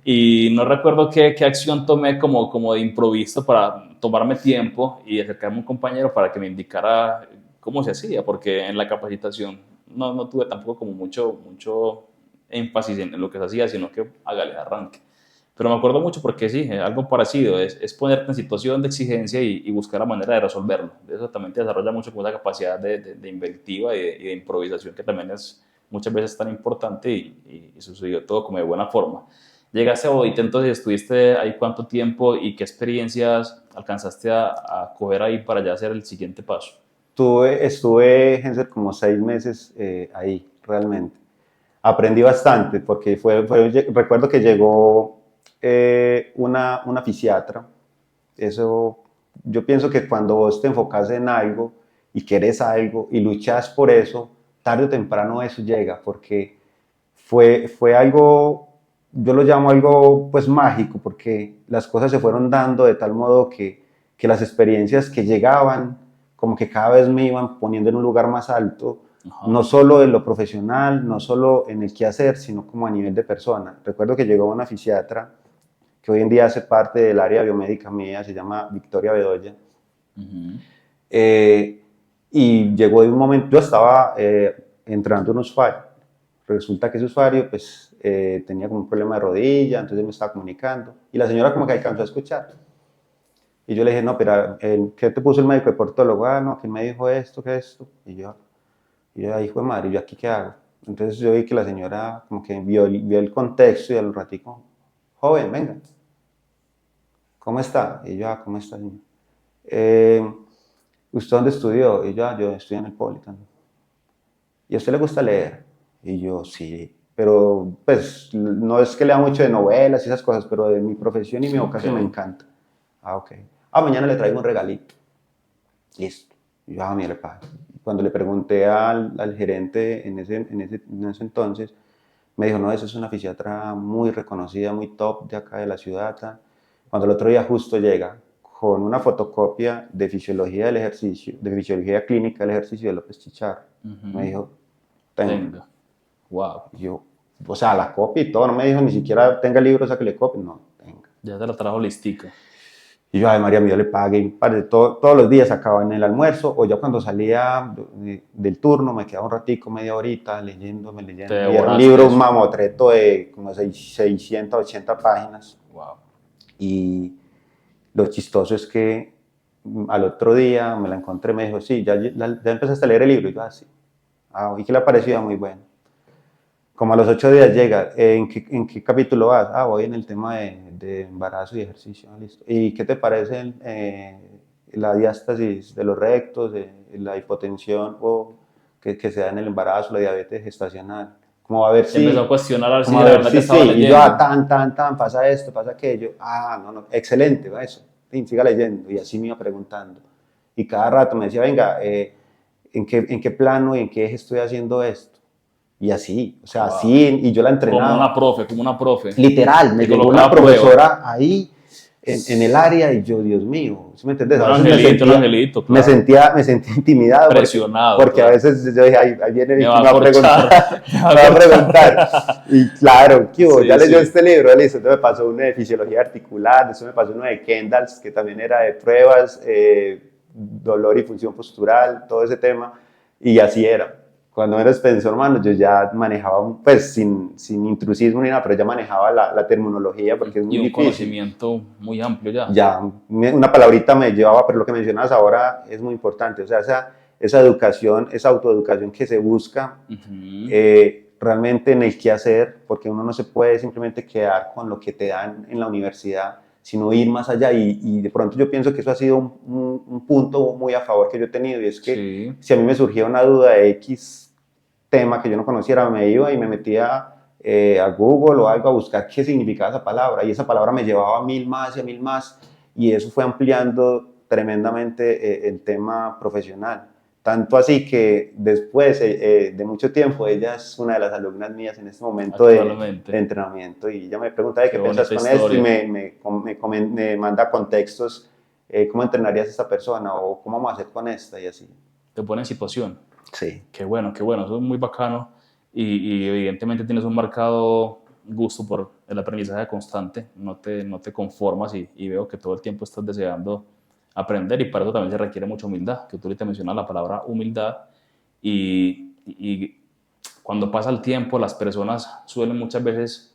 Y no recuerdo qué acción tomé como de improviso para tomarme tiempo y acercarme a un compañero para que me indicara cómo se hacía, porque en la capacitación no tuve tampoco como mucho énfasis en lo que se hacía, sino que hágale arranque. Pero me acuerdo mucho porque sí, algo parecido, es ponerte en situación de exigencia y buscar la manera de resolverlo. Eso también te desarrolla mucho como esa capacidad de inventiva y de improvisación que también es muchas veces tan importante y sucedió todo como de buena forma. Llegaste a Bodite, entonces estuviste ahí cuánto tiempo y qué experiencias alcanzaste a coger ahí para ya hacer el siguiente paso. Estuve, Hensel, como 6 meses ahí, realmente. Aprendí bastante porque recuerdo que llegó una fisiatra. Eso, yo pienso que cuando vos te enfocas en algo y querés algo y luchas por eso, tarde o temprano eso llega, porque fue algo, yo lo llamo algo pues mágico, porque las cosas se fueron dando de tal modo que las experiencias que llegaban, como que cada vez me iban poniendo en un lugar más alto, no Ajá. solo en lo profesional, no solo en el quehacer, sino como a nivel de persona. Recuerdo que llegó una fisiatra que hoy en día hace parte del área biomédica mía, se llama Victoria Bedoya, Ujú. eh, y llegó de un momento, yo estaba entrenando un usuario, resulta que ese usuario pues tenía como un problema de rodilla, entonces me estaba comunicando, y la señora como que alcanzó a escuchar, y yo le dije, no, pero ¿qué te puso el médico deportólogo? Ah, no, que me dijo esto, que esto, y yo, hijo de madre, ¿y yo aquí qué hago? Entonces yo vi que la señora como que vio el contexto y al ratico, joven, venga, ¿cómo está? Y yo, ¿cómo está, señor? Eh, ¿Usted dónde estudió? Y yo, yo estudié en el Politan. ¿Y a usted le gusta leer? Y yo, sí, pero pues no es que lea mucho de novelas y esas cosas, pero de mi profesión y mi Sí, ok. vocación me encanta. Ah, ok. Ah, mañana le traigo un regalito. Listo. Y yo, mire, pa. Cuando le pregunté al gerente en ese entonces, me dijo, no, eso es una fisiatra muy reconocida, muy top de acá de la ciudad. Ta. Cuando el otro día justo llega con una fotocopia de fisiología del ejercicio, de fisiología clínica del ejercicio de López Chicharro, me Ujú. dijo, tenga. Tenga. Wow. Y yo, o sea, la copia y todo, no me dijo ni siquiera tenga el libro, sáquele copia, no, tenga. Ya te la trajo listica. Y yo, ay María mía, le pagué, todos los días acababa en el almuerzo, o ya cuando salía del turno me quedaba un ratico, media horita, Te leyendo, y era un devoraste libro, un eso. mamotreto de como 680 páginas, Wow. y lo chistoso es que al otro día me la encontré, me dijo, sí, ya empezaste a leer el libro, y yo, sí. Ah, ¿y qué le pareció? Muy bueno. Como a los 8 días llega, en qué capítulo vas? Ah, voy en el tema de embarazo y ejercicio. Ah, listo. ¿Y qué te parece la diástasis de los rectos, la hipotensión o que se da en el embarazo, la diabetes gestacional? Como a ver Te empezó a si, cuestionar a ver si como a de ver verdad que si sí. estaba Y yo, leyendo. pasa esto, pasa aquello. Ah, no, no, excelente, va eso. Sí, siga leyendo. Y así me iba preguntando. Y cada rato me decía, venga, ¿en qué plano y en qué eje estoy haciendo esto? Y así, o sea, Wow. así, y yo la entrenaba. Como una profe. Literal, me Te llegó colocaba una a prueba. profesora ahí en el área y yo, Dios mío, ¿sí me entendés? A veces Un angelito, claro. me sentía intimidado Presionado, porque a claro. veces yo dije, ahí viene Me Vicky, va me a va a preguntar, corchar. Me va a me va a corchar. preguntar. Y claro, ¿qué hubo? Ya Sí, leyó sí. este libro, listo, entonces me pasó uno de fisiología articular, después me pasó uno de Kendall's, que también era de pruebas, dolor y función postural, todo ese tema, y así era. Cuando eres pensor, hermano, yo ya manejaba, pues sin intrusismo ni nada, pero ya manejaba la terminología porque es Y muy un difícil. conocimiento muy amplio ya. Ya, una palabrita me llevaba, pero lo que mencionas ahora es muy importante. O sea, esa educación, esa autoeducación que se busca Ujú. realmente en el qué hacer, porque uno no se puede simplemente quedar con lo que te dan en la universidad, sino ir más allá. Y de pronto yo pienso que eso ha sido un punto muy a favor que yo he tenido, y es que Sí. si a mí me surgía una duda de X tema que yo no conociera, me iba y me metía a Google o algo a buscar qué significaba esa palabra, y esa palabra me llevaba a mil más y a mil más, y eso fue ampliando tremendamente el tema profesional. Tanto así que después de mucho tiempo, ella es una de las alumnas mías en este momento de Actualmente. entrenamiento, y ella me pregunta, ¿de Qué qué piensas bonita con esto? Y historia. me manda contextos, ¿cómo entrenarías a esta persona? O ¿cómo vamos a hacer con esta? Y así. Te pone en situación. Sí. Qué bueno, qué bueno. Eso es muy bacano. Y evidentemente tienes un marcado gusto por el aprendizaje constante. No te conformas y veo que todo el tiempo estás deseando aprender. Y para eso también se requiere mucha humildad. Que tú ahorita mencionas la palabra humildad. Y cuando pasa el tiempo, las personas suelen muchas veces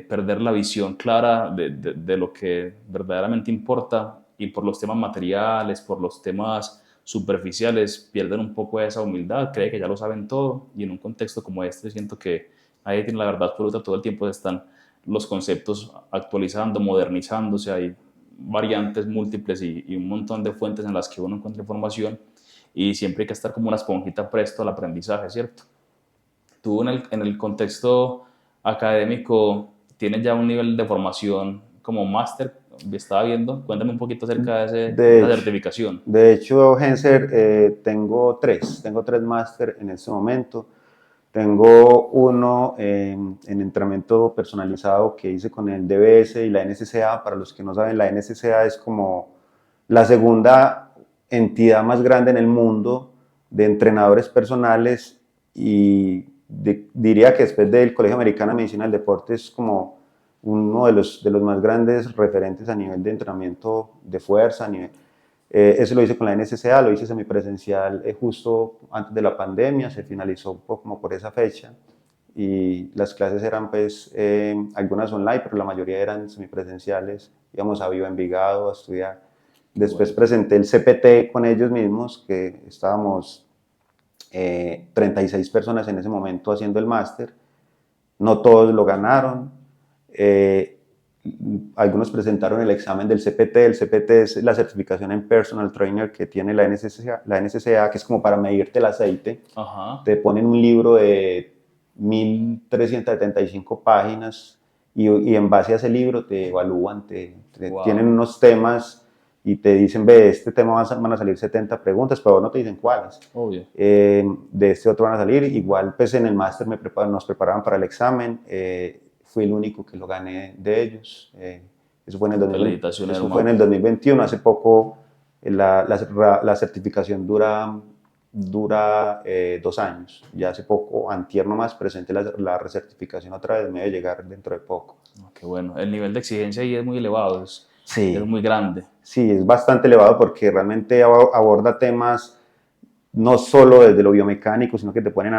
perder la visión clara de lo que verdaderamente importa y por los temas materiales, por los temas superficiales, pierden un poco esa humildad, cree que ya lo saben todo y en un contexto como este siento que nadie tiene la verdad absoluta, todo el tiempo se están los conceptos actualizando, modernizándose, hay variantes múltiples y un montón de fuentes en las que uno encuentra información y siempre hay que estar como una esponjita presto al aprendizaje, ¿cierto? Tú en el contexto académico tienes ya un nivel de formación como máster estaba viendo. Cuéntame un poquito acerca de De esa hecho, certificación. de hecho, Genser, tengo tres máster en este momento. Tengo uno en entrenamiento personalizado que hice con el DBS y la NSCA. Para los que no saben, la NSCA es como la segunda entidad más grande en el mundo de entrenadores personales y diría que después del Colegio Americano de Medicina del Deporte es como uno de los más grandes referentes a nivel de entrenamiento de fuerza, a nivel, eso lo hice con la NSCA, lo hice semipresencial justo antes de la pandemia, se finalizó un poco como por esa fecha y las clases eran pues algunas online, pero la mayoría eran semipresenciales, íbamos a Viva Envigado a estudiar. Después Bueno, presenté el CPT con ellos mismos, que estábamos 36 personas en ese momento haciendo el máster, no todos lo ganaron. Eh, Algunos presentaron el examen del CPT. El CPT es la certificación en Personal Trainer que tiene la NSCA, que es como para medirte el aceite. ajá, Te ponen un libro de 1375 páginas y en base a ese libro te evalúan, tienen wow, unos temas y te dicen, ve, de este tema van a salir 70 preguntas, pero no te dicen cuáles. obvio. De este otro van a salir. Igual, pues en el máster nos preparaban para el examen. Fui el único que lo gané de ellos. Eso fue en el 2020, Felicitaciones, eso fue en hermano. el 2021. Hace poco la certificación dura 2 años. Ya hace poco, antier nomás, presenté la recertificación otra vez. Me debe llegar dentro de poco. Oh, qué bueno. El nivel de exigencia ahí es muy elevado, es Sí, muy grande. sí, es bastante elevado porque realmente aborda temas no solo desde lo biomecánico, sino que te ponen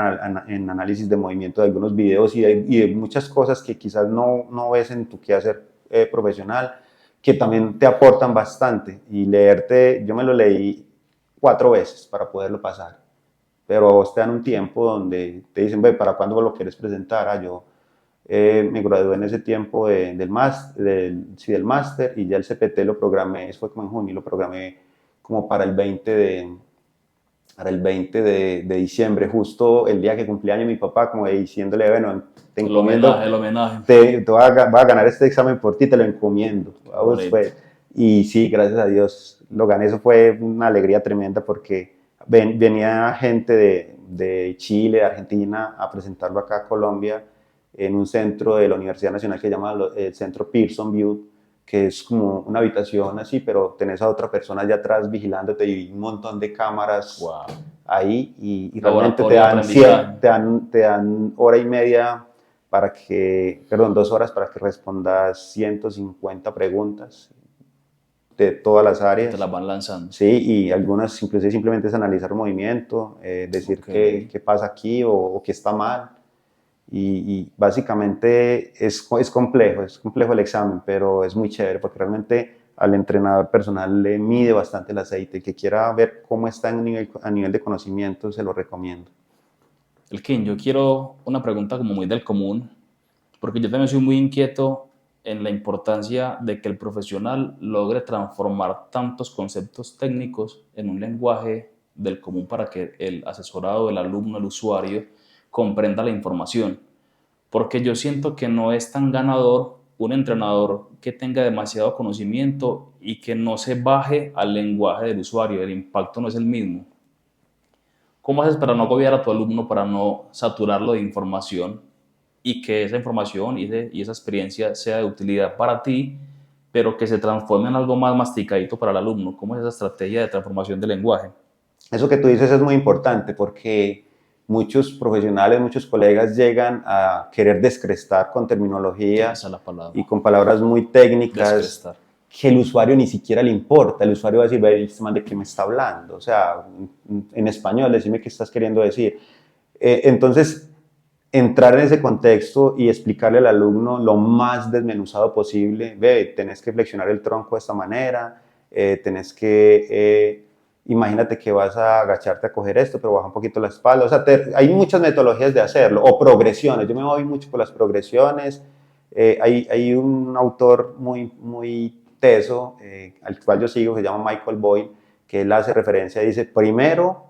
en análisis de movimiento de algunos videos y de muchas cosas que quizás no ves en tu quehacer profesional, que también te aportan bastante. Y leerte, yo me lo leí 4 veces para poderlo pasar, pero a vos te dan un tiempo donde te dicen, ve, ¿para cuándo lo quieres presentar? Yo me gradué en ese tiempo sí, del máster y ya el CPT lo programé, eso fue como en junio, lo programé como para el 20 de diciembre, justo el día que cumplía año mi papá, como diciéndole, bueno, te El encomiendo, homenaje, el homenaje. te voy a ganar este examen por ti, te lo encomiendo. Qué bonito. Y sí, gracias a Dios lo gané, eso fue una alegría tremenda porque venía gente de Chile, de Argentina, a presentarlo acá a Colombia en un centro de la Universidad Nacional que se llama el Centro Pearson View, que es como una habitación así, pero tenés a otra persona allá atrás vigilándote y un montón de cámaras Wow. ahí y realmente Laboratorio de aprendizaje. te dan hora y media perdón, 2 horas para que respondas 150 preguntas de todas las Y te las áreas. van lanzando. Sí, y algunas inclusive simplemente es analizar movimiento, decir Ok. qué pasa aquí o qué está mal. Y básicamente es complejo el examen, pero es muy chévere porque realmente al entrenador personal le mide bastante el aceite. El que quiera ver cómo está a nivel de conocimiento, se lo recomiendo. Elkin, yo quiero una pregunta como muy del común, porque yo también soy muy inquieto en la importancia de que el profesional logre transformar tantos conceptos técnicos en un lenguaje del común para que el asesorado, el alumno, el usuario comprenda la información. Porque yo siento que no es tan ganador un entrenador que tenga demasiado conocimiento y que no se baje al lenguaje del usuario, el impacto no es el mismo. ¿Cómo haces para no agobiar a tu alumno, para no saturarlo de información y que esa información y esa experiencia sea de utilidad para ti, pero que se transforme en algo más masticadito para el alumno? ¿Cómo es esa estrategia de transformación del lenguaje? Eso que tú dices es muy importante porque muchos profesionales, muchos colegas llegan a querer descrestar con Esa terminologías es la palabra, y con palabras muy técnicas descrestar. que el usuario ni siquiera le importa. El usuario va a decir, ve, este man de qué me está hablando. O sea, en español, decime qué estás queriendo decir. Entonces, entrar en ese contexto y explicarle al alumno lo más desmenuzado posible, ve, tenés que flexionar el tronco de esta manera, tenés que, imagínate que vas a agacharte a coger esto, pero baja un poquito la espalda, o sea, hay muchas metodologías de hacerlo, o progresiones, yo me voy mucho por las progresiones, hay un autor muy teso, al cual yo sigo, que se llama Michael Boyle, que él hace referencia, dice, primero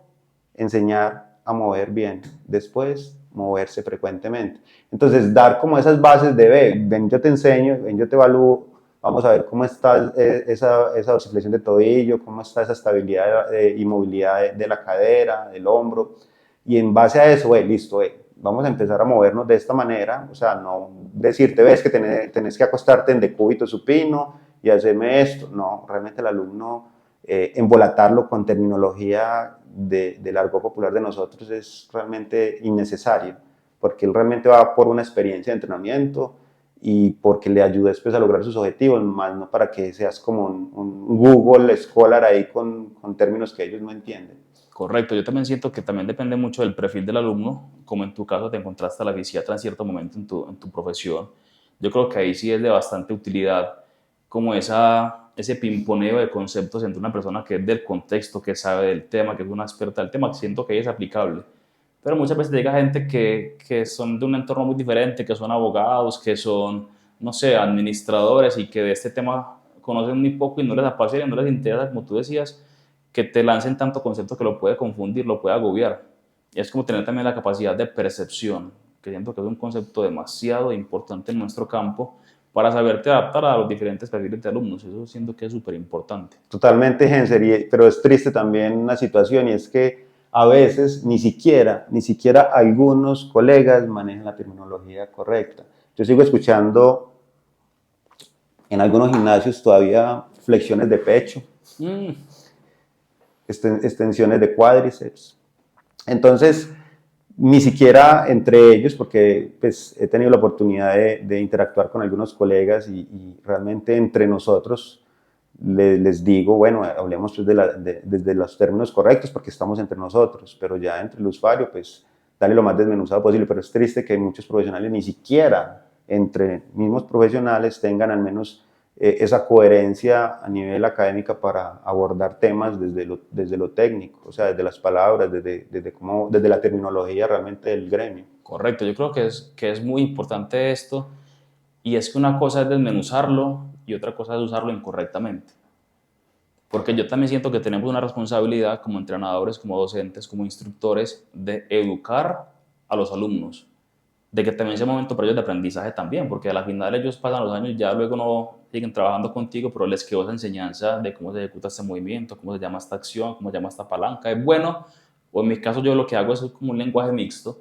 enseñar a mover bien, después moverse frecuentemente. Entonces, dar como esas bases de, ven, yo te enseño, ven, yo te evalúo, vamos a ver cómo está esa dorsiflexión de tobillo, cómo está esa estabilidad y movilidad de la cadera, del hombro, y en base a eso, listo, vamos a empezar a movernos de esta manera, o sea, no decirte, ves que tenés que acostarte en decúbito supino y hacerme esto, no, realmente el alumno, embolatarlo con terminología del argot popular de nosotros es realmente innecesario, porque él realmente va por una experiencia de entrenamiento y porque le ayudes pues, a lograr sus objetivos, más no para que seas como un Google Scholar ahí con términos que ellos no entienden. Correcto, yo también siento que también depende mucho del perfil del alumno, como en tu caso te encontraste a la fisiatra en cierto momento en tu profesión. Yo creo que ahí sí es de bastante utilidad como ese pimponeo de conceptos entre una persona que es del contexto, que sabe del tema, que es una experta del tema, que siento que ahí es aplicable. Pero muchas veces llega gente que son de un entorno muy diferente, que son abogados, que son, no sé, administradores y que de este tema conocen muy poco y no les apasiona, no les interesa, como tú decías, que te lancen tanto concepto que lo puede confundir, lo puede agobiar. Y es como tener también la capacidad de percepción, que siento que es un concepto demasiado importante en nuestro campo para saberte adaptar a los diferentes perfiles de alumnos. Eso siento que es súper importante. Totalmente, Henser, pero es triste también una situación y es que a veces ni siquiera algunos colegas manejan la terminología correcta. Yo sigo escuchando en algunos gimnasios todavía flexiones de pecho, Mm, extensiones de cuádriceps. Entonces, ni siquiera entre ellos, porque pues, he tenido la oportunidad de interactuar con algunos colegas y realmente entre nosotros les digo, bueno, hablemos pues, desde los términos correctos porque estamos entre nosotros, pero ya entre el usuario, pues dale lo más desmenuzado posible, pero es triste que muchos profesionales ni siquiera entre mismos profesionales tengan al menos esa coherencia a nivel académica para abordar temas desde lo técnico, o sea, desde las palabras, desde la terminología realmente del gremio. correcto, yo creo que es muy importante esto y es que una cosa es desmenuzarlo y otra cosa es usarlo incorrectamente. Porque yo también siento que tenemos una responsabilidad como entrenadores, como docentes, como instructores, de educar a los alumnos, de que también sea un momento para ellos de aprendizaje también, porque a la final ellos pasan los años, ya luego no siguen trabajando contigo, pero les quedó esa enseñanza de cómo se ejecuta este movimiento, cómo se llama esta acción, cómo se llama esta palanca. Es bueno, o en mi caso yo lo que hago es como un lenguaje mixto,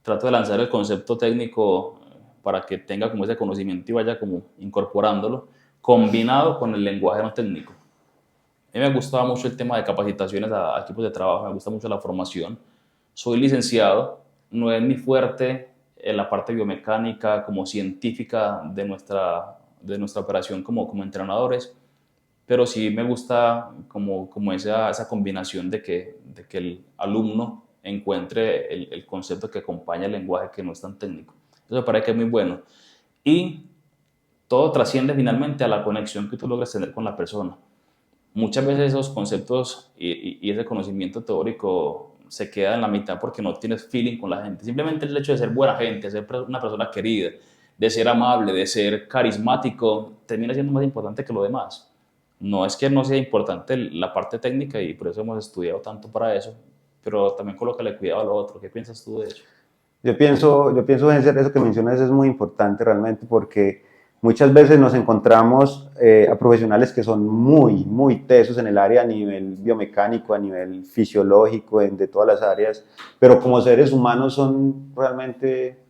trato de lanzar el concepto técnico para que tenga como ese conocimiento y vaya como incorporándolo, combinado con el lenguaje no técnico. A mí me gustaba mucho el tema de capacitaciones a equipos de trabajo, me gusta mucho la formación. Soy licenciado, no es mi fuerte en la parte biomecánica como científica de nuestra operación como entrenadores, pero sí me gusta como esa combinación de que el alumno encuentre el concepto que acompaña el lenguaje que no es tan técnico. Eso me parece que es muy bueno. Y todo trasciende finalmente a la conexión que tú logras tener con la persona. Muchas veces esos conceptos y ese conocimiento teórico se queda en la mitad porque no tienes feeling con la gente. Simplemente el hecho de ser buena gente, de ser una persona querida, de ser amable, de ser carismático, termina siendo más importante que lo demás. No es que no sea importante la parte técnica y por eso hemos estudiado tanto para eso, pero también colócale cuidado a lo otro. ¿Qué piensas tú de eso? Genser, eso que mencionas es muy importante realmente porque muchas veces nos encontramos a profesionales que son muy tesos en el área a nivel biomecánico, a nivel fisiológico, de todas las áreas, pero como seres humanos son realmente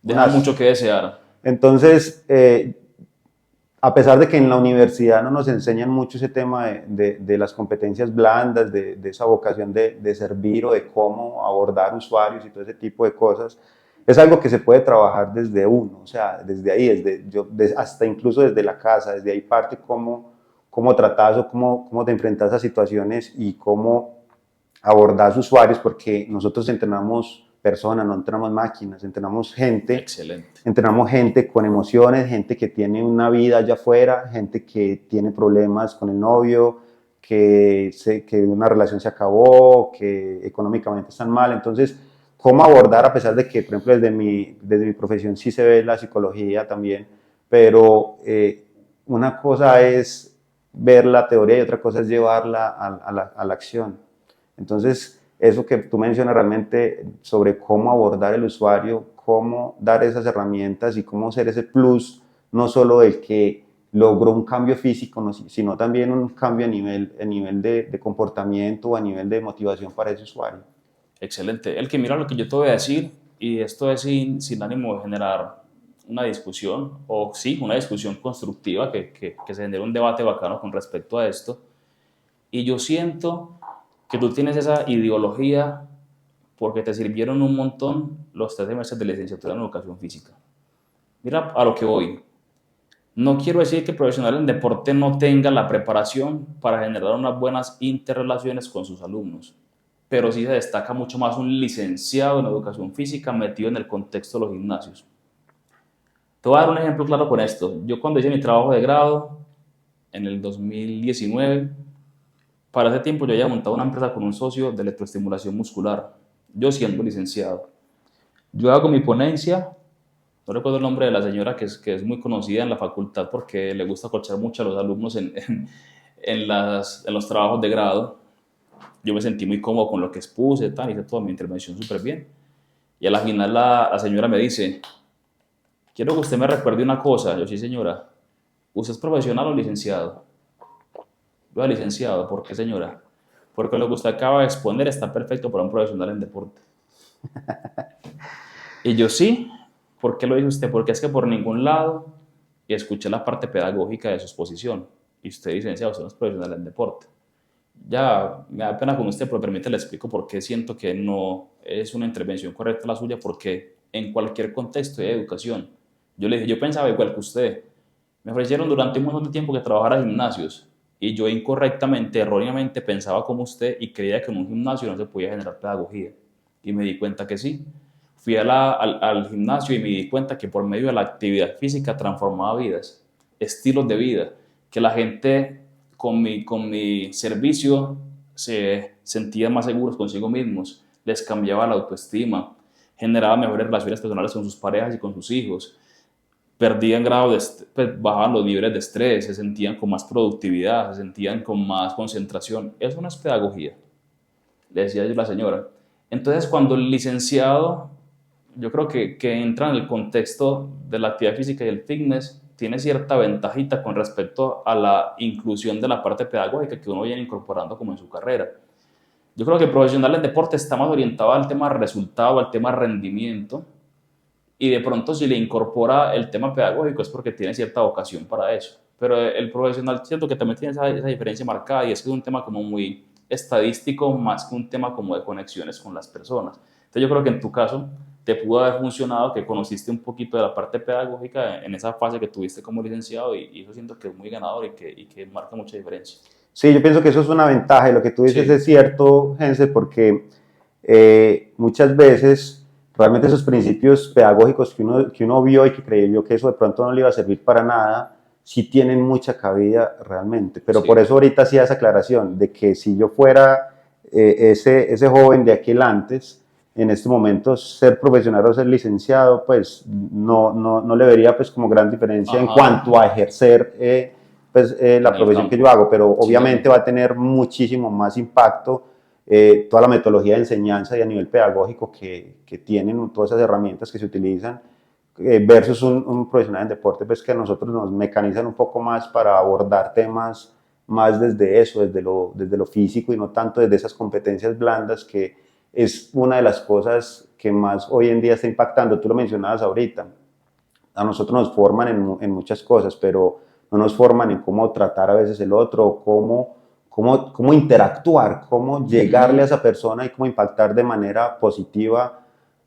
Dejan mucho unas... que desear. Entonces, a pesar de que en la universidad no nos enseñan mucho ese tema de las competencias blandas, de esa vocación de servir o de cómo abordar usuarios y todo ese tipo de cosas, es algo que se puede trabajar desde uno, o sea, desde ahí, hasta incluso desde la casa, desde ahí parte cómo tratas o cómo te enfrentas a situaciones y cómo abordar usuarios, porque nosotros entrenamos personas, no entrenamos máquinas, Excelente. entrenamos gente con emociones, gente que tiene una vida allá afuera, gente que tiene problemas con el novio, que una relación se acabó, que económicamente están mal. Entonces, ¿cómo abordar, a pesar de que, por ejemplo, desde mi profesión sí se ve la psicología también, pero una cosa es ver la teoría y otra cosa es llevarla a la acción? Entonces, eso que tú mencionas realmente sobre cómo abordar el usuario, cómo dar esas herramientas y cómo ser ese plus, no solo del que logró un cambio físico, no, sino también un cambio a nivel de comportamiento o a nivel de motivación para ese usuario. Excelente. El que mira lo que yo te voy a decir, y esto es sin ánimo de generar una discusión, o sí, una discusión constructiva, que se genere un debate bacano con respecto a esto. Y yo siento que tú tienes esa ideología porque te sirvieron un montón los 3 meses de licenciatura en educación física. Mira a lo que voy. No quiero decir que el profesional en deporte no tenga la preparación para generar unas buenas interrelaciones con sus alumnos, pero sí se destaca mucho más un licenciado en educación física metido en el contexto de los gimnasios. Te voy a dar un ejemplo claro con esto. Yo cuando hice mi trabajo de grado, en el 2019, para ese tiempo yo había montado una empresa con un socio de electroestimulación muscular, yo siendo licenciado. Yo hago mi ponencia, no recuerdo el nombre de la señora que es muy conocida en la facultad porque le gusta coachar mucho a los alumnos en los trabajos de grado. Yo me sentí muy cómodo con lo que expuse, tal, hice toda mi intervención súper bien. Y a la final la señora me dice, quiero que usted me recuerde una cosa. Yo, sí señora, ¿usted es profesional o licenciado? Yo, licenciado, ¿por qué señora? Porque lo que usted acaba de exponer está perfecto para un profesional en deporte. Y yo, sí, ¿por qué lo dice usted? Porque es que por ningún lado escuché la parte pedagógica de su exposición. Y usted, licenciado, usted no es profesional en deporte. Ya, me da pena con usted, pero permítame le explico por qué siento que no es una intervención correcta la suya, porque en cualquier contexto de educación, yo le dije, yo pensaba igual que usted. Me ofrecieron durante un montón de tiempo que trabajara en gimnasios y yo incorrectamente, erróneamente pensaba como usted y creía que en un gimnasio no se podía generar pedagogía. Y me di cuenta que sí. Fui al gimnasio y me di cuenta que por medio de la actividad física transformaba vidas, estilos de vida, que la gente con mi servicio se sentían más seguros consigo mismos, les cambiaba la autoestima, generaba mejores relaciones personales con sus parejas y con sus hijos, perdían grado de, pues, bajaban los niveles de estrés, se sentían con más productividad, se sentían con más concentración. Eso no es pedagogía, le decía yo a la señora. Entonces, cuando el licenciado, yo creo que entra en el contexto de la actividad física y el fitness, tiene cierta ventajita con respecto a la inclusión de la parte pedagógica que uno viene incorporando como en su carrera. Yo creo que el profesional en deporte está más orientado al tema resultado, al tema rendimiento, y de pronto si le incorpora el tema pedagógico es porque tiene cierta vocación para eso. Pero el profesional siento que también tiene esa diferencia marcada y es que es un tema como muy estadístico más que un tema como de conexiones con las personas. Entonces yo creo que en tu caso te pudo haber funcionado que conociste un poquito de la parte pedagógica en esa fase que tuviste como licenciado y eso siento que es muy ganador y que marca mucha diferencia. Sí, yo pienso que eso es una ventaja y lo que tú dices Sí, es cierto, Hensel, porque muchas veces realmente esos principios pedagógicos que uno vio y que creyó que eso de pronto no le iba a servir para nada, sí tienen mucha cabida realmente. Pero por sí, eso ahorita hacía esa aclaración de que si yo fuera ese joven de aquel antes, en este momento ser profesional o ser licenciado, pues no le vería pues como gran diferencia en ajá, cuanto a ejercer pues, la en el profesión que yo campo. hago, pero Sí, obviamente va a tener muchísimo más impacto toda la metodología de enseñanza y a nivel pedagógico que tienen todas esas herramientas que se utilizan versus un profesional en deporte, pues que a nosotros nos mecanizan un poco más para abordar temas más desde eso, desde lo físico y no tanto desde esas competencias blandas que es una de las cosas que más hoy en día está impactando. Tú lo mencionabas ahorita, a nosotros nos forman en muchas cosas, pero no nos forman en cómo tratar a veces el otro, cómo interactuar, cómo llegarle a uh-huh. esa persona y cómo impactar de manera positiva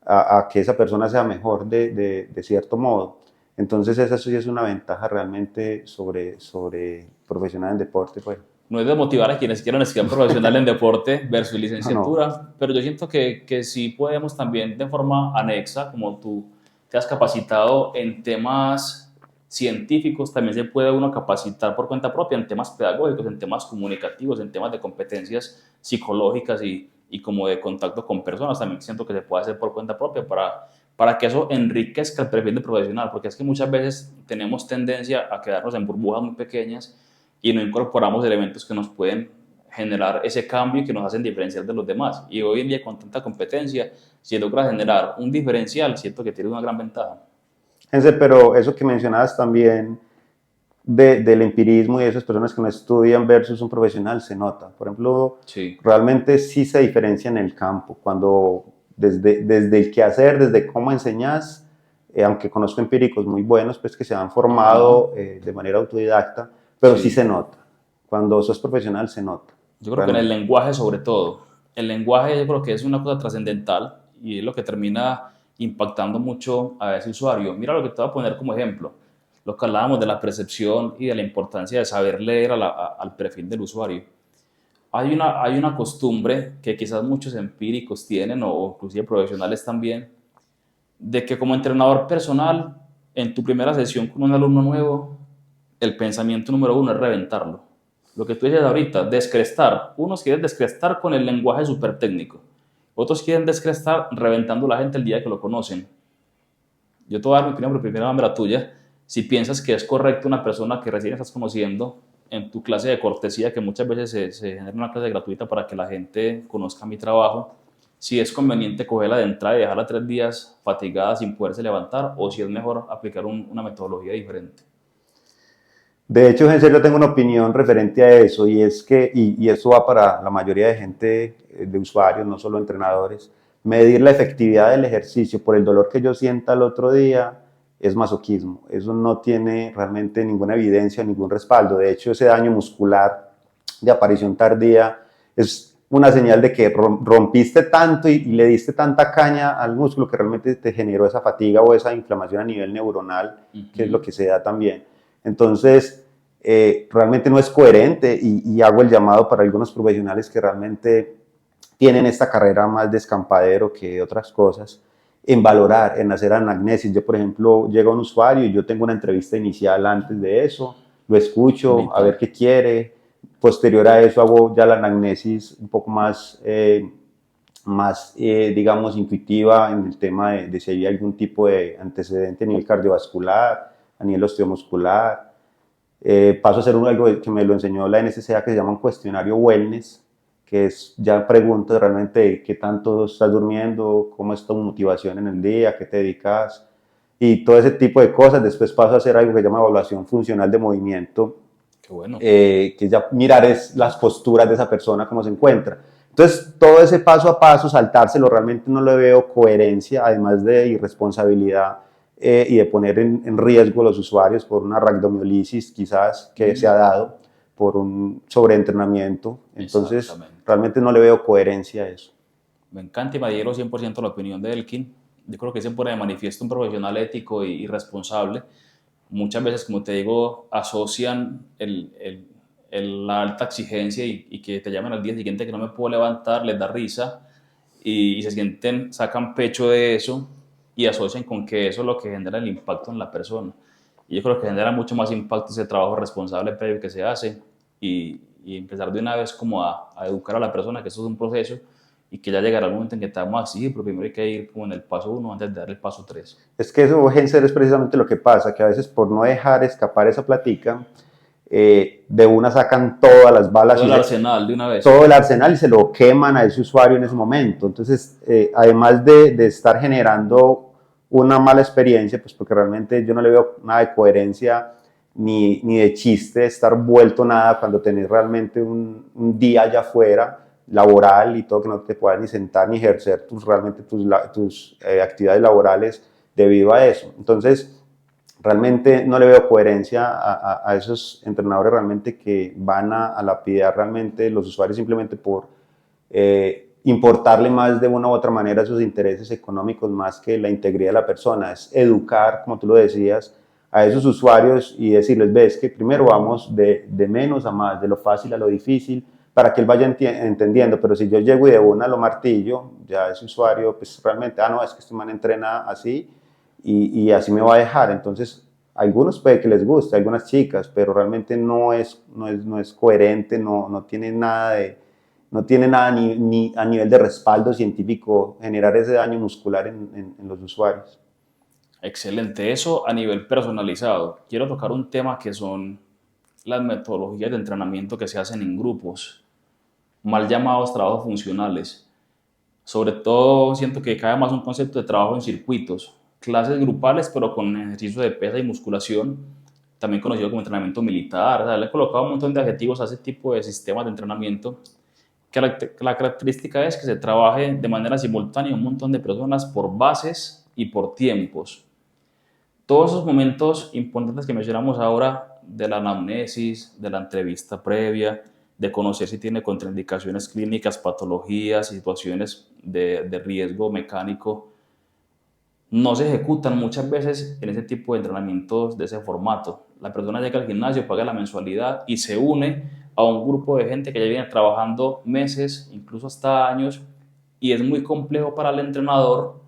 a que esa persona sea mejor de cierto modo. Entonces esa sí es una ventaja realmente sobre profesional en deporte. Pues. No es de motivar a quienes quieran estudiar profesional en deporte versus No, no. licenciatura, pero yo siento que sí podemos también de forma anexa, como tú te has capacitado en temas científicos, también se puede uno capacitar por cuenta propia en temas pedagógicos, en temas comunicativos, en temas de competencias psicológicas y como de contacto con personas, también siento que se puede hacer por cuenta propia para que eso enriquezca el perfil de profesional, porque es que muchas veces tenemos tendencia a quedarnos en burbujas muy pequeñas y no incorporamos elementos que nos pueden generar ese cambio y que nos hacen diferenciar de los demás. Y hoy en día con tanta competencia, si logras generar un diferencial, siento que tienes una gran ventaja. Pero eso que mencionabas también del empirismo y de esas personas que no estudian versus un profesional se nota. Por ejemplo, Sí. realmente sí se diferencia en el campo, cuando desde el quehacer, desde cómo enseñas, aunque conozco empíricos muy buenos, pues que se han formado Ajá. de manera autodidacta, pero sí se Sí. nota. Cuando sos profesional se nota, Yo creo que en el realmente. lenguaje sobre todo. El lenguaje yo creo que es una cosa trascendental y es lo que termina impactando mucho a ese usuario. Mira lo que te voy a poner como ejemplo. Lo que hablábamos de la percepción y de la importancia de saber leer al perfil del usuario. Hay una costumbre que quizás muchos empíricos tienen o inclusive profesionales también, de que como entrenador personal, en tu primera sesión con un alumno nuevo, el pensamiento número uno es reventarlo. Lo que tú dices ahorita, descrestar. Unos quieren descrestar con el lenguaje súper técnico. Otros quieren descrestar reventando a la gente el día que lo conocen. Yo te voy a dar mi opinión, pero primero dame la tuya. Si piensas que es correcto una persona que recién estás conociendo en tu clase de cortesía, que muchas veces se genera una clase gratuita para que la gente conozca mi trabajo, si es conveniente cogerla de entrada y dejarla 3 días fatigada sin poderse levantar, o si es mejor aplicar una metodología diferente. De hecho, en serio tengo una opinión referente a eso y es que, y eso va para la mayoría de gente, de usuarios, no solo entrenadores, medir la efectividad del ejercicio por el dolor que yo sienta el otro día es masoquismo. Eso no tiene realmente ninguna evidencia, ningún respaldo. De hecho, ese daño muscular de aparición tardía es una señal de que rompiste tanto y le diste tanta caña al músculo que realmente te generó esa fatiga o esa inflamación a nivel neuronal, que es lo Ujú. que se da también. Entonces, realmente no es coherente y hago el llamado para algunos profesionales que realmente tienen esta carrera más de escampadero que otras cosas, en valorar, en hacer anamnesis. Yo, por ejemplo, llega un usuario y yo tengo una entrevista inicial antes de eso, lo escucho, a ver Vital. qué quiere, posterior a eso hago ya la anamnesis un poco más, digamos, intuitiva en el tema de si hay algún tipo de antecedente a nivel cardiovascular, a nivel osteomuscular. Paso a hacer algo que me lo enseñó la NSCA que se llama un cuestionario wellness, que es ya preguntas realmente qué tanto estás durmiendo, cómo es tu motivación en el día, qué te dedicas y todo ese tipo de cosas. Después paso a hacer algo que se llama evaluación funcional de movimiento, Qué bueno. que ya mirar es las posturas de esa persona, cómo se encuentra. Entonces, todo ese paso a paso, saltárselo, realmente no le veo coherencia, además de irresponsabilidad y de poner en riesgo a los usuarios por una rhabdomiolisis quizás que se ha dado, por un sobreentrenamiento. Entonces, Exactamente. realmente no le veo coherencia a eso. Me encanta y me adhiero 100% a la opinión de Elkin. Yo creo que se pone de manifiesto un profesional ético y responsable. Muchas veces, como te digo, asocian la alta exigencia y que te llaman al día siguiente que no me puedo levantar, les da risa y se sienten, sacan pecho de eso y asocian con que eso es lo que genera el impacto en la persona. Y yo creo que genera mucho más impacto ese trabajo responsable previo que se hace y empezar de una vez como a educar a la persona que esto es un proceso y que ya llegará el momento en que te vamos a exigir, pero primero hay que ir como en el paso uno antes de dar el paso tres. Es que eso, Genser, es precisamente lo que pasa, que a veces por no dejar escapar esa platica, de una sacan todas las balas Todo y el se, arsenal de una vez. todo el arsenal y se lo queman a ese usuario en ese momento. Entonces, además de estar generando una mala experiencia, pues porque realmente yo no le veo nada de coherencia ni de chiste estar vuelto nada cuando tenés realmente un día allá afuera laboral y todo que no te puedas ni sentar ni ejercer realmente tus actividades laborales debido a eso. Entonces, realmente no le veo coherencia a esos entrenadores realmente que van a lapidar realmente los usuarios simplemente por importarle más de una u otra manera sus intereses económicos más que la integridad de la persona. Es educar, como tú lo decías, a esos usuarios y decirles, ves que primero vamos de menos a más, de lo fácil a lo difícil, para que él vaya entendiendo, pero si yo llego y de una lo martillo, ya ese usuario pues realmente, no, es que este man entrena así y así me va a dejar. Entonces, a algunos puede que les guste, a algunas chicas, pero realmente no es coherente, no tiene nada no tiene nada ni a nivel de respaldo científico generar ese daño muscular en los usuarios. Excelente. Eso a nivel personalizado. Quiero tocar un tema que son las metodologías de entrenamiento que se hacen en grupos, mal llamados trabajos funcionales. Sobre todo siento que cae más un concepto de trabajo en circuitos, clases grupales pero con ejercicio de pesa y musculación, también conocido como entrenamiento militar. O sea, le he colocado un montón de adjetivos a ese tipo de sistemas de entrenamiento, que la característica es que se trabaje de manera simultánea un montón de personas por bases y por tiempos. Todos esos momentos importantes que mencionamos ahora, de la anamnesis, de la entrevista previa, de conocer si tiene contraindicaciones clínicas, patologías, situaciones de riesgo mecánico, no se ejecutan muchas veces en ese tipo de entrenamientos de ese formato. La persona llega al gimnasio, paga la mensualidad y se une a un grupo de gente que ya viene trabajando meses, incluso hasta años, y es muy complejo para el entrenador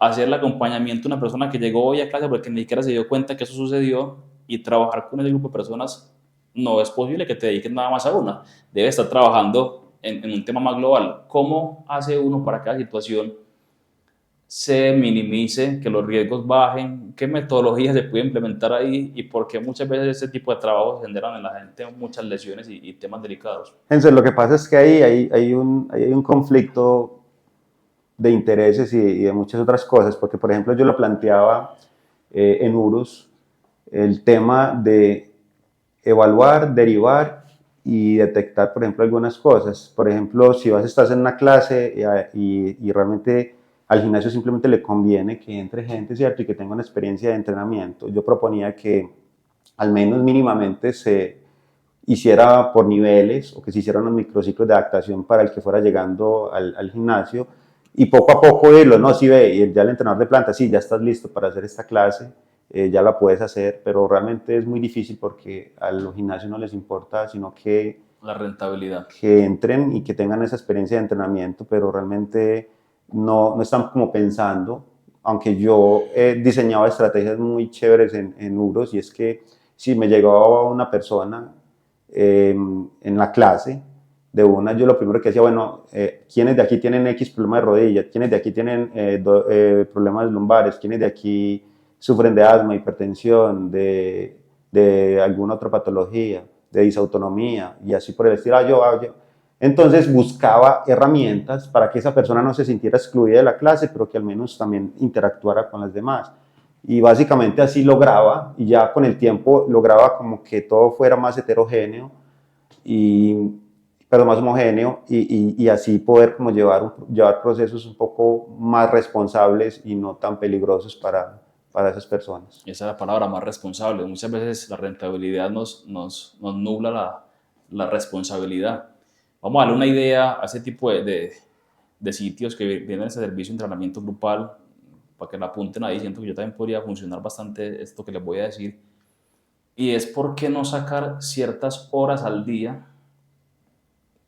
hacer el acompañamiento a una persona que llegó hoy a clase porque ni siquiera se dio cuenta que eso sucedió, y trabajar con ese grupo de personas no es posible que te dediques nada más a una. Debes estar trabajando en un tema más global. ¿Cómo hace uno para que cada situación se minimice, que los riesgos bajen? ¿Qué metodología se puede implementar ahí? Y por qué muchas veces este tipo de trabajos generan en la gente muchas lesiones y temas delicados. Entonces, lo que pasa es que hay un conflicto de intereses y de muchas otras cosas, porque por ejemplo yo lo planteaba en URUS, el tema de evaluar, derivar y detectar, por ejemplo, algunas cosas. Por ejemplo, si estás en una clase y realmente al gimnasio simplemente le conviene que entre gente, ¿cierto? Y que tenga una experiencia de entrenamiento. Yo proponía que al menos mínimamente se hiciera por niveles o que se hicieran unos microciclos de adaptación para el que fuera llegando al gimnasio y poco a poco irlo, ¿no? Si ve, ya el entrenador de planta, sí, ya estás listo para hacer esta clase, ya la puedes hacer, pero realmente es muy difícil porque a los gimnasios no les importa, sino La rentabilidad. que entren y que tengan esa experiencia de entrenamiento, pero realmente no están como pensando, aunque yo he diseñado estrategias muy chéveres en UROS, y es que si me llegaba una persona en la clase, de una, yo lo primero que decía, bueno, ¿quiénes de aquí tienen X problema de rodilla? ¿Quiénes de aquí tienen problemas lumbares? ¿Quiénes de aquí sufren de asma, hipertensión, de alguna otra patología, de disautonomía? Y así por el estilo, yo. Entonces buscaba herramientas para que esa persona no se sintiera excluida de la clase, pero que al menos también interactuara con las demás. Y básicamente así lograba, y ya con el tiempo lograba como que todo fuera más heterogéneo, y, pero más homogéneo, y así poder como llevar procesos un poco más responsables y no tan peligrosos para esas personas. Esa es la palabra, más responsable. Muchas veces la rentabilidad nos nubla la responsabilidad. Vamos a darle una idea a ese tipo de sitios que vienen ese servicio de entrenamiento grupal, para que la apunten ahí. Siento que yo también podría funcionar bastante esto que les voy a decir. Y es por qué no sacar ciertas horas al día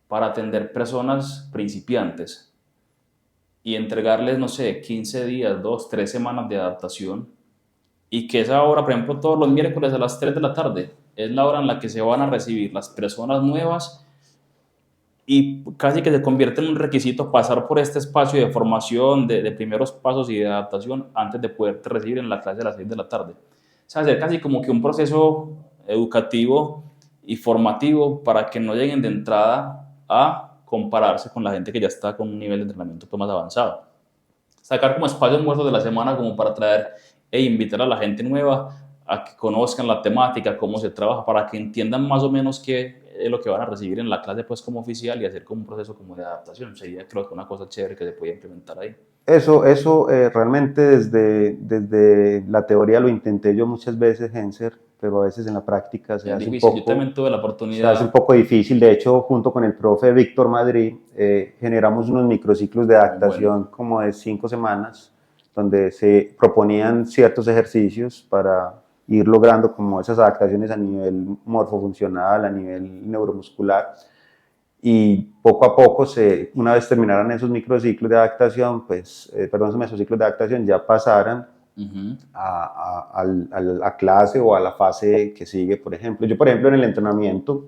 para atender personas principiantes y entregarles, no sé, 15 días, 2, 3 semanas de adaptación, y que esa hora, por ejemplo, todos los miércoles a las 3 de la tarde, es la hora en la que se van a recibir las personas nuevas, y casi que se convierte en un requisito pasar por este espacio de formación, de primeros pasos y de adaptación antes de poderte recibir en la clase a las 6 de la tarde. O sea, hacer casi como que un proceso educativo y formativo para que no lleguen de entrada a compararse con la gente que ya está con un nivel de entrenamiento pues más avanzado. Sacar como espacios muertos de la semana como para traer e invitar a la gente nueva a que conozcan la temática, cómo se trabaja, para que entiendan más o menos qué es lo que van a recibir en la clase pues como oficial, y hacer como un proceso como de adaptación. Sería, creo que una cosa chévere que se puede implementar ahí. Eso realmente desde la teoría lo intenté yo muchas veces, Henser, pero a veces en la práctica Es difícil, yo también tuve la se hace un oportunidad. poco difícil. De hecho, junto con el profe Víctor Madrid, generamos unos microciclos de Muy bueno. adaptación como de 5 semanas, donde se proponían ciertos ejercicios para ir logrando como esas adaptaciones a nivel morfofuncional, a nivel neuromuscular. Y poco a poco, una vez terminaran esos microciclos de adaptación, esos mesociclos de adaptación, ya pasaran a la clase o a la fase que sigue, por ejemplo. Yo, por ejemplo, en el entrenamiento,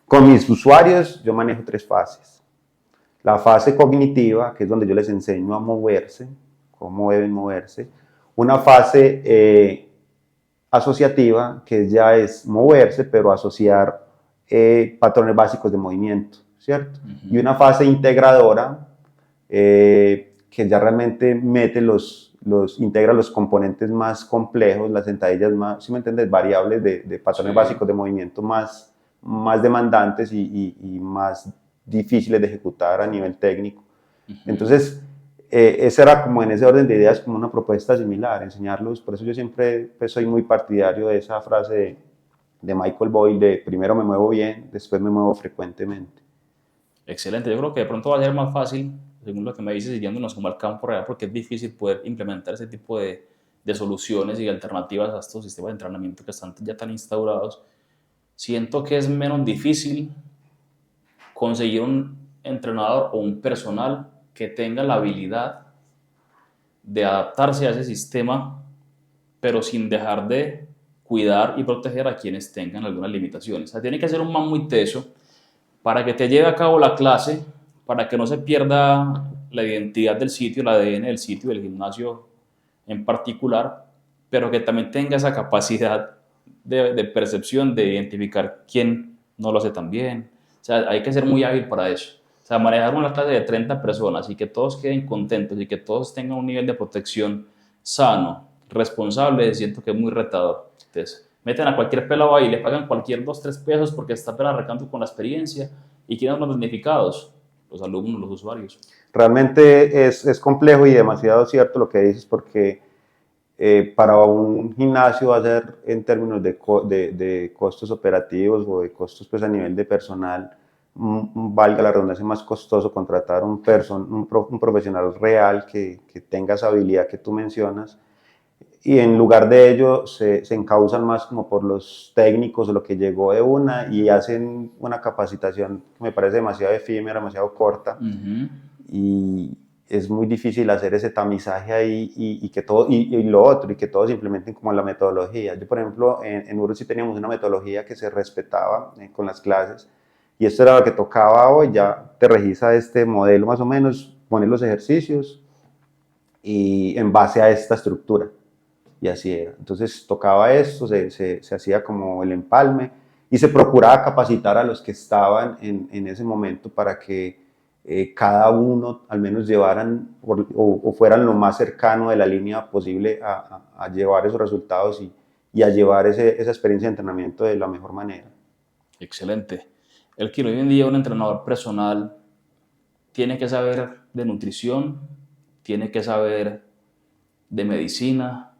con mis usuarios, yo manejo 3 fases. La fase cognitiva, que es donde yo les enseño a moverse, cómo deben moverse. Una fase asociativa, que ya es moverse, pero asociar patrones básicos de movimiento, ¿cierto? Y una fase integradora, que ya realmente mete integra los componentes más complejos, las sentadillas más, ¿sí me entiendes? Variables de patrones Sí. básicos de movimiento más demandantes y más difíciles de ejecutar a nivel técnico. Entonces, ese era como en ese orden de ideas como una propuesta similar, enseñarlos. Por eso yo siempre pues, soy muy partidario de esa frase de Michael Boyle de primero me muevo bien, después me muevo frecuentemente. Excelente, yo creo que de pronto va a ser más fácil, según lo que me dices, yéndonos como al campo real, porque es difícil poder implementar ese tipo de soluciones y alternativas a estos sistemas de entrenamiento que están ya tan instaurados. Siento que es menos difícil conseguir un entrenador o un personal que tenga la habilidad de adaptarse a ese sistema, pero sin dejar de cuidar y proteger a quienes tengan algunas limitaciones. O sea, tiene que ser un man muy teso para que te lleve a cabo la clase, para que no se pierda la identidad del sitio, el ADN del sitio, del gimnasio en particular, pero que también tenga esa capacidad de percepción, de identificar quién no lo hace tan bien. O sea, hay que ser muy hábil para eso. O sea, manejar una clase de 30 personas y que todos queden contentos y que todos tengan un nivel de protección sano, responsable, siento que es muy retador. Entonces, meten a cualquier pelado ahí, le pagan cualquier 2, 3 pesos porque está arrancando con la experiencia y quieren los damnificados, los alumnos, los usuarios. Realmente es complejo y demasiado cierto lo que dices porque para un gimnasio va a ser en términos de costos operativos o de costos pues, a nivel de personal, valga la redundancia, más costoso contratar un profesional real que tenga esa habilidad que tú mencionas y en lugar de ello se encausan más como por los técnicos o lo que llegó de una y hacen una capacitación que me parece demasiado efímera, demasiado corta y es muy difícil hacer ese tamizaje ahí y lo otro y que todos implementen como la metodología. Yo por ejemplo en Uru sí teníamos una metodología que se respetaba con las clases y esto era lo que tocaba hoy, ya te registra este modelo más o menos, pones los ejercicios y en base a esta estructura. Y así era. Entonces tocaba esto, se hacía como el empalme y se procuraba capacitar a los que estaban en ese momento para que cada uno al menos llevaran o fueran lo más cercano de la línea posible a llevar esos resultados y a llevar esa experiencia de entrenamiento de la mejor manera. Excelente. El que hoy en día un entrenador personal tiene que saber de nutrición, tiene que saber de medicina,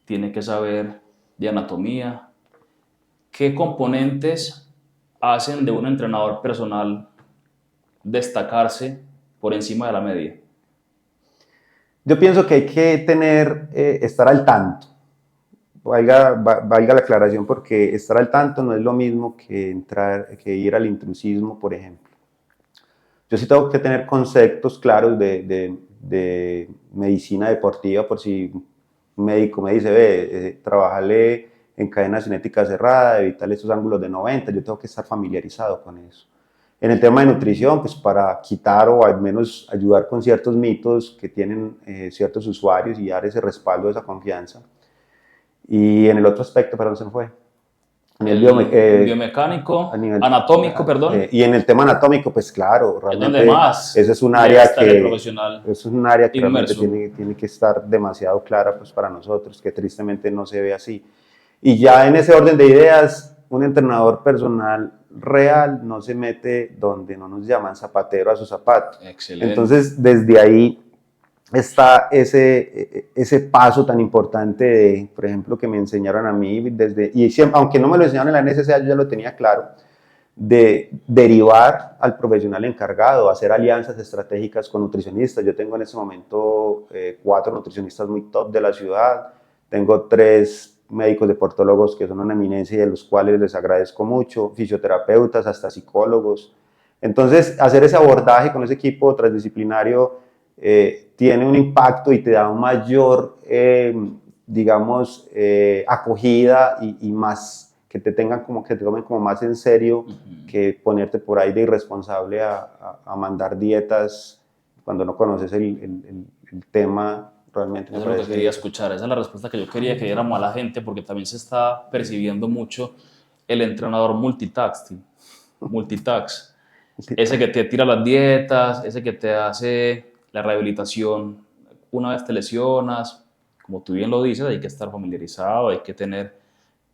tiene que saber de anatomía. ¿Qué componentes hacen de un entrenador personal destacarse por encima de la media? Yo pienso que hay que estar al tanto. Valga la aclaración porque estar al tanto no es lo mismo que ir al intrusismo, por ejemplo. Yo sí tengo que tener conceptos claros de medicina deportiva por si un médico me dice, ve, trabajarle en cadena cinética cerrada, evitarle esos ángulos de 90, yo tengo que estar familiarizado con eso. En el tema de nutrición, pues para quitar o al menos ayudar con ciertos mitos que tienen ciertos usuarios y dar ese respaldo, esa confianza. Y en el otro aspecto, perdón, se me fue. El biomecánico, A nivel, anatómico, perdón, y en el tema anatómico, pues claro, es donde realmente más ese es un debe área estar el profesional que realmente inmerso. tiene que estar demasiado clara pues, para nosotros, que tristemente no se ve así. Y ya en ese orden de ideas, un entrenador personal real no se mete donde no nos llaman zapatero a su zapato. Excelente. Entonces, desde ahí está ese paso tan importante de, por ejemplo, que me enseñaron a mí, y siempre, aunque no me lo enseñaron en la NSCA, yo ya lo tenía claro, de derivar al profesional encargado, hacer alianzas estratégicas con nutricionistas. Yo tengo en este momento 4 nutricionistas muy top de la ciudad, tengo 3 médicos deportólogos que son una eminencia y de los cuales les agradezco mucho, fisioterapeutas, hasta psicólogos. Entonces, hacer ese abordaje con ese equipo transdisciplinario tiene un impacto y te da un mayor, digamos, acogida y más que te tengan como que te tomen como más en serio que ponerte por ahí de irresponsable a mandar dietas cuando no conoces el tema. Realmente me Eso es lo que parece. quería escuchar, esa es la respuesta que yo quería que diéramos a la gente, porque también se está percibiendo mucho el entrenador multitask, ese que te tira las dietas, ese que te hace la rehabilitación, una vez te lesionas, como tú bien lo dices, hay que estar familiarizado, hay que tener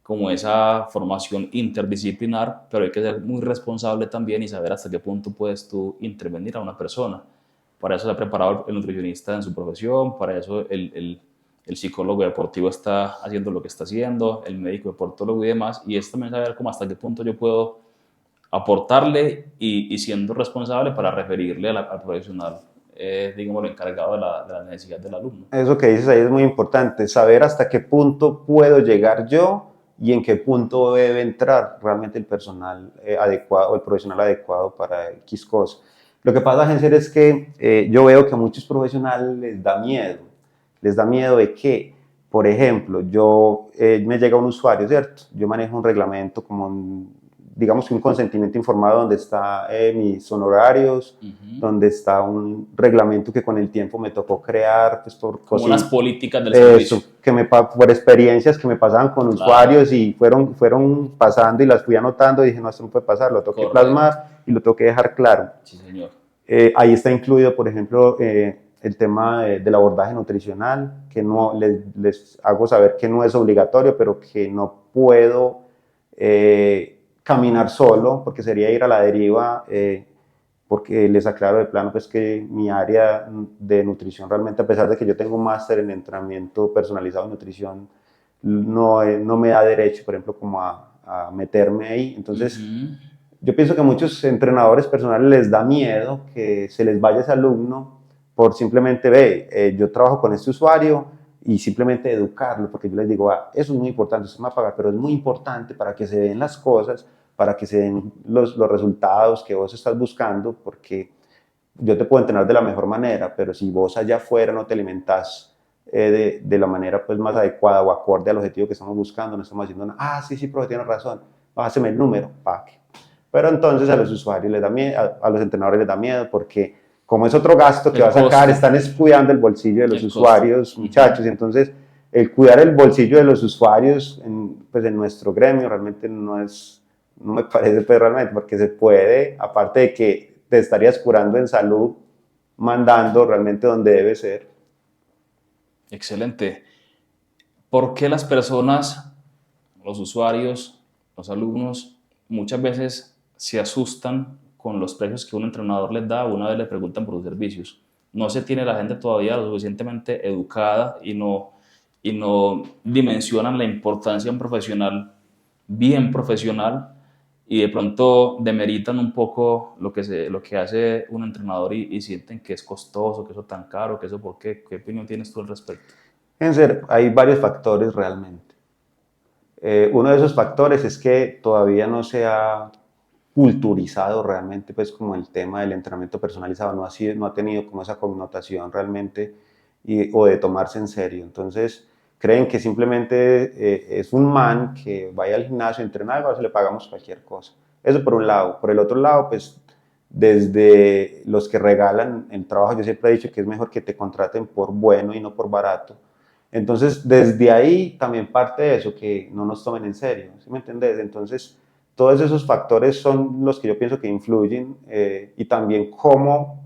como esa formación interdisciplinar, pero hay que ser muy responsable también y saber hasta qué punto puedes tú intervenir a una persona. Para eso se ha preparado el nutricionista en su profesión, para eso el psicólogo deportivo está haciendo lo que está haciendo, el médico deportólogo y demás, y es también saber cómo hasta qué punto yo puedo aportarle y siendo responsable para referirle al profesional, digamos, lo encargado de la necesidad del alumno. Eso que dices ahí es muy importante, saber hasta qué punto puedo llegar yo y en qué punto debe entrar realmente el personal adecuado, el profesional adecuado para X cosa. Lo que pasa, Genser, es que yo veo que a muchos profesionales les da miedo de que, por ejemplo, me llega un usuario, ¿cierto? Yo manejo un reglamento como digamos que un consentimiento informado donde está mis honorarios, donde está un reglamento que con el tiempo me tocó crear, pues por Como unas políticas del eso, servicio. por experiencias que me pasaban con usuarios y fueron pasando y las fui anotando y dije, no, esto no puede pasar, lo tengo que plasmar y lo tengo que dejar claro. Sí, señor. Ahí está incluido, por ejemplo, el tema del abordaje nutricional, que no les hago saber que no es obligatorio, pero que no puedo caminar solo, porque sería ir a la deriva, porque les aclaro de plano pues que mi área de nutrición realmente, a pesar de que yo tengo un máster en entrenamiento personalizado en nutrición, no me da derecho, por ejemplo, como a meterme ahí. Entonces, yo pienso que a muchos entrenadores personales les da miedo que se les vaya ese alumno por simplemente, yo trabajo con este usuario y simplemente educarlo, porque yo les digo, eso es muy importante, usted me va a pagar, pero es muy importante para que se den las cosas, para que se den los resultados que vos estás buscando, porque yo te puedo entrenar de la mejor manera, pero si vos allá afuera no te alimentás de la manera pues más adecuada o acorde al objetivo que estamos buscando, no estamos haciendo nada, sí, profe, tienes razón, páseme el número, paque. Pero entonces a los usuarios les da miedo, a los entrenadores les da miedo, porque como es otro gasto que va a sacar, están cuidando el bolsillo de los usuarios, muchachos, y entonces el cuidar el bolsillo de los usuarios pues en nuestro gremio realmente no me parece pues realmente, porque se puede, aparte de que te estarías curando en salud, mandando realmente donde debe ser. Excelente. ¿Por qué las personas, los usuarios, los alumnos, muchas veces se asustan con los precios que un entrenador les da una vez le preguntan por sus servicios? No se tiene la gente todavía lo suficientemente educada y no dimensionan la importancia de un profesional bien profesional y de pronto demeritan un poco lo que hace un entrenador y sienten que es costoso, que eso es tan caro, que eso por qué. ¿Qué opinión tienes tú al respecto? Hay varios factores realmente. Uno de esos factores es que todavía no se ha culturizado realmente pues como el tema del entrenamiento personalizado, no ha tenido como esa connotación realmente o de tomarse en serio. Entonces creen que simplemente es un man que vaya al gimnasio a entrenar y le pagamos cualquier cosa. Eso por un lado. Por el otro lado, pues desde los que regalan el trabajo, yo siempre he dicho que es mejor que te contraten por bueno y no por barato. Entonces, desde ahí también parte de eso, que no nos tomen en serio, ¿sí me entendés? Entonces, todos esos factores son los que yo pienso que influyen y también cómo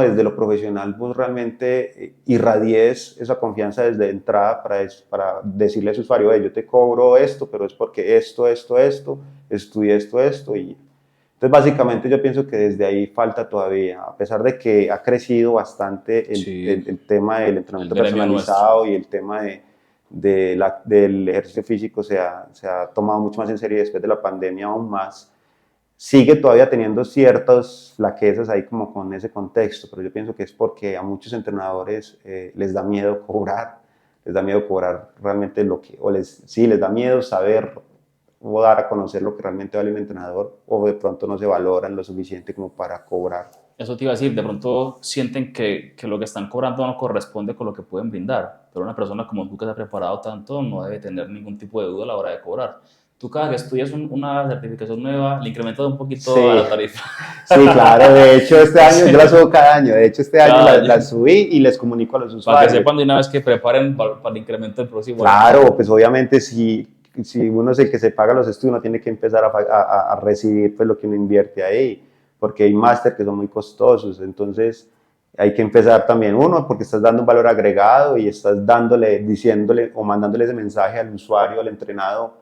desde lo profesional vos realmente irradies esa confianza desde entrada para decirle a su usuario, yo te cobro esto, pero es porque estudié esto y entonces básicamente yo pienso que desde ahí falta todavía, a pesar de que ha crecido bastante el tema del entrenamiento personalizado y el tema del ejercicio físico se ha tomado mucho más en serio después de la pandemia aún más, sigue todavía teniendo ciertas flaquezas ahí como con ese contexto, pero yo pienso que es porque a muchos entrenadores les da miedo cobrar realmente les da miedo saber o dar a conocer lo que realmente vale un entrenador o de pronto no se valoran lo suficiente como para cobrar. Eso te iba a decir, de pronto sienten que lo que están cobrando no corresponde con lo que pueden brindar, pero una persona como tú que se ha preparado tanto no debe tener ningún tipo de duda a la hora de cobrar. Tú cada que estudias una certificación nueva, le incrementas un poquito a la tarifa. Sí, claro, de hecho este año yo la subo cada año, de hecho este año la subí y les comunico a los usuarios. Para que sepan de una vez que preparen para el incremento del próximo año. Claro, pues obviamente si uno es el que se paga los estudios, uno tiene que empezar a recibir pues lo que uno invierte ahí, porque hay máster que son muy costosos, entonces Hay que empezar también uno, porque estás dando un valor agregado y estás dándole, diciéndole o mandándole ese mensaje al usuario, al entrenado,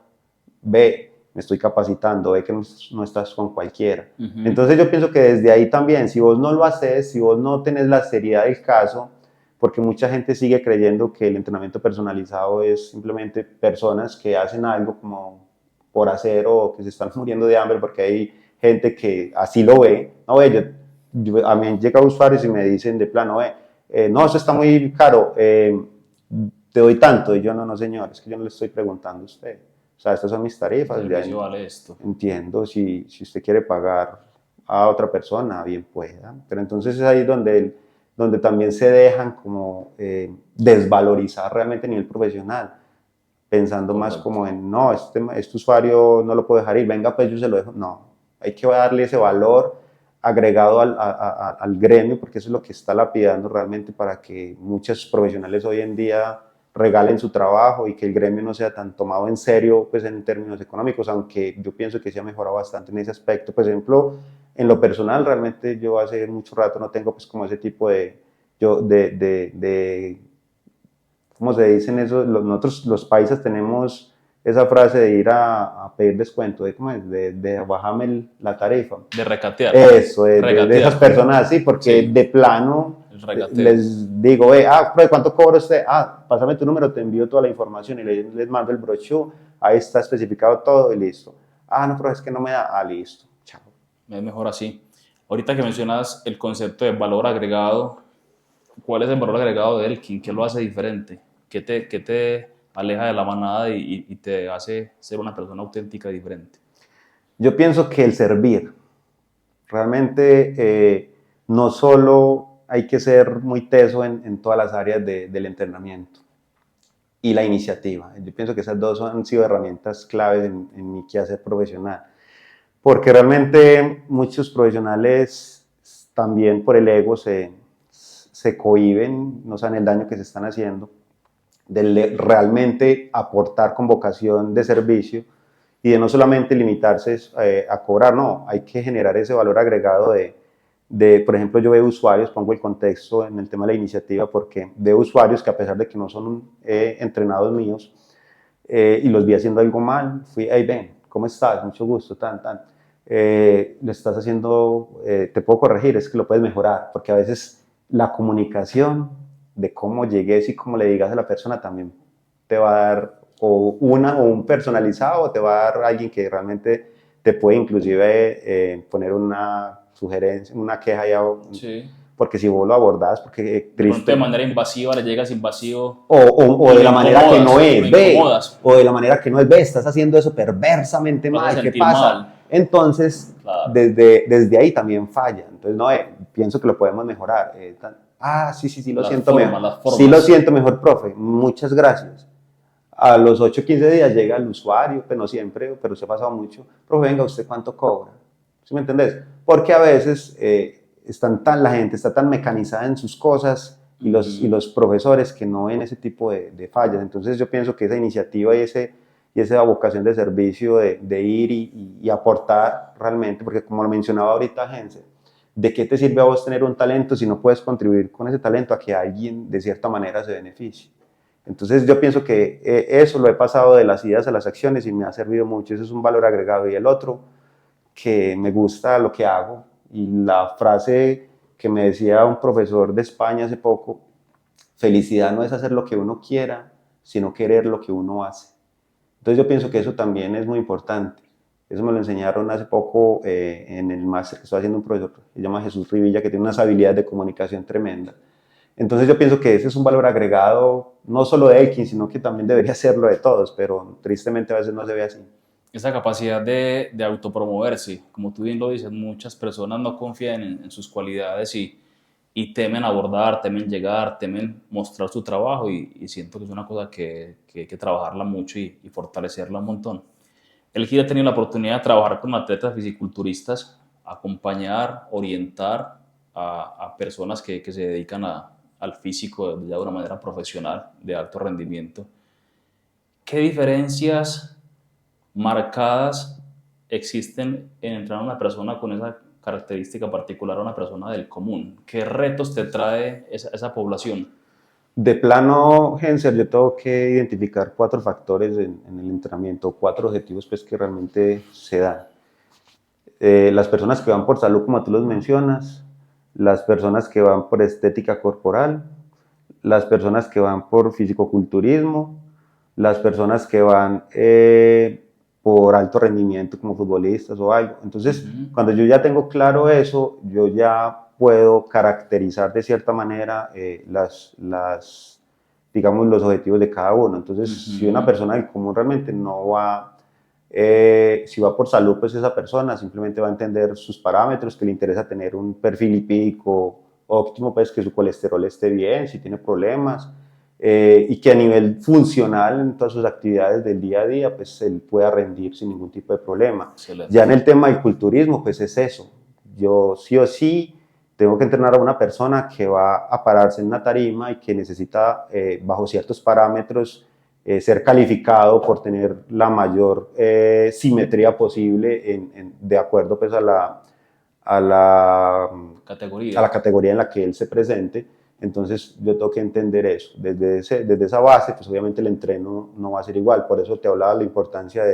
ve, me estoy capacitando, ve que no estás con cualquiera. Entonces yo pienso que desde ahí también, si vos no lo haces, si vos no tenés la seriedad del caso, porque mucha gente sigue creyendo que el entrenamiento personalizado es simplemente personas que hacen algo como por hacer o que se están muriendo de hambre, porque hay gente que así lo ve. No, ve, a mí llega usuarios y me dicen de plano, no, eso está muy caro, te doy tanto. Y yo, no, no, señor, es que yo no le estoy preguntando a usted. O sea, estas son mis El tarifas, ya servicio vale esto. entiendo, si usted quiere pagar a otra persona, bien pueda. Pero entonces es ahí donde también se dejan como desvalorizar realmente a nivel profesional, pensando más Correcto. como en, no, este usuario no lo puedo dejar ir, venga, pues yo se lo dejo. No, hay que darle ese valor agregado al gremio, porque eso es lo que está lapidando realmente para que muchos profesionales hoy en día regalen su trabajo y que el gremio no sea tan tomado en serio pues en términos económicos, aunque yo pienso que se ha mejorado bastante en ese aspecto. Por ejemplo, en lo personal, realmente yo hace mucho rato no tengo pues como ese tipo de ¿cómo se dicen eso? Nosotros los paisas tenemos esa frase de ir a pedir descuento, ¿cómo es? De bajarme la tarifa. De recatear. Eso, de esas Regatear. personas así, porque Sí, de plano el regateo. les digo, ¿cuánto cobra usted? Pásame tu número, te envío toda la información y les mando el brochure, ahí está especificado todo y listo. No, pero es que no me da, listo, chao. Es mejor así. Ahorita que mencionas el concepto de valor agregado, ¿cuál es el valor agregado de Elkin? ¿Qué lo hace diferente? Qué te aleja de la manada y te hace ser una persona auténtica y diferente? Yo pienso que el servir, realmente no solo hay que ser muy teso en todas las áreas del entrenamiento y la iniciativa. Yo pienso que esas dos han sido herramientas claves en mi quehacer profesional, porque realmente muchos profesionales también por el ego se cohíben, no saben el daño que se están haciendo, de realmente aportar con vocación de servicio y de no solamente limitarse a cobrar, no, hay que generar ese valor agregado por ejemplo, yo veo usuarios, pongo el contexto en el tema de la iniciativa, porque veo usuarios que a pesar de que no son entrenados míos, y los vi haciendo algo mal, fui, hey, ven, ¿cómo estás? Mucho gusto, lo estás haciendo, te puedo corregir, es que lo puedes mejorar, porque a veces la comunicación de cómo llegues y cómo le digas a la persona también te va a dar o un personalizado o te va a dar alguien que realmente te puede inclusive poner una sugerencia, una queja ya, Sí. porque si vos lo abordás, porque De pronto de triste, manera invasiva le llegas invasivo o y de lo la manera que no incomodas, lo es, incomodas. o de la manera que no es, estás haciendo eso perversamente Lo haces mal, ¿qué sentir pasa? mal. Entonces, Claro. desde ahí también falla. Entonces, no, pienso que lo podemos mejorar. Sí, lo siento mejor. Las Sí lo formas. siento mejor, profe. Muchas gracias. A los 8 o 15 días llega el usuario, pues no siempre, pero se ha pasado mucho. Profe, venga, ¿usted cuánto cobra? ¿Sí me entendés? Porque a veces la gente está tan mecanizada en sus cosas y los profesores que no ven ese tipo de fallas. Entonces yo pienso que esa iniciativa y esa vocación de servicio de ir y aportar realmente, porque como lo mencionaba ahorita Gense, ¿de qué te sirve a vos tener un talento si no puedes contribuir con ese talento a que alguien de cierta manera se beneficie? Entonces yo pienso que eso lo he pasado de las ideas a las acciones y me ha servido mucho, eso es un valor agregado. Y el otro, que me gusta lo que hago, y la frase que me decía un profesor de España hace poco, felicidad no es hacer lo que uno quiera, sino querer lo que uno hace. Entonces yo pienso que eso también es muy importante. Eso me lo enseñaron hace poco en el máster que estoy haciendo un profesor que se llama Jesús Rivilla, que tiene unas habilidades de comunicación tremenda. Entonces yo pienso que ese es un valor agregado no solo de Elkin, sino que también debería serlo de todos, pero tristemente a veces no se ve así. Esa capacidad de autopromoverse, como tú bien lo dices, muchas personas no confían en sus cualidades y temen abordar, temen llegar, temen mostrar su trabajo y siento que es una cosa que hay que trabajarla mucho y fortalecerla un montón. El GIR ha tenido la oportunidad de trabajar con atletas fisiculturistas, acompañar, orientar a personas que se dedican al físico ya de una manera profesional, de alto rendimiento. ¿Qué diferencias marcadas existen en entrenar a una persona con esa característica particular a una persona del común? ¿Qué retos te trae esa población? De plano, Genser, yo tengo que identificar 4 factores en el entrenamiento, 4 objetivos pues, que realmente se dan. Las personas que van por salud, como tú los mencionas, las personas que van por estética corporal, las personas que van por fisicoculturismo, las personas que van por alto rendimiento como futbolistas o algo. Entonces, cuando yo ya tengo claro eso, yo ya puedo caracterizar de cierta manera digamos, los objetivos de cada uno. Entonces, si una persona del común realmente no va, si va por salud, pues esa persona simplemente va a entender sus parámetros, que le interesa tener un perfil lipídico óptimo, pues que su colesterol esté bien, si tiene problemas, y que a nivel funcional en todas sus actividades del día a día, pues él pueda rendir sin ningún tipo de problema. Excelente. Ya en el tema del culturismo, pues es eso. Yo sí o sí tengo que entrenar a una persona que va a pararse en una tarima y que necesita, bajo ciertos parámetros, ser calificado por tener la mayor simetría posible de acuerdo pues, a la categoría en la que él se presente. Entonces yo tengo que entender eso. Desde esa base, pues obviamente el entreno no va a ser igual. Por eso te hablaba de la importancia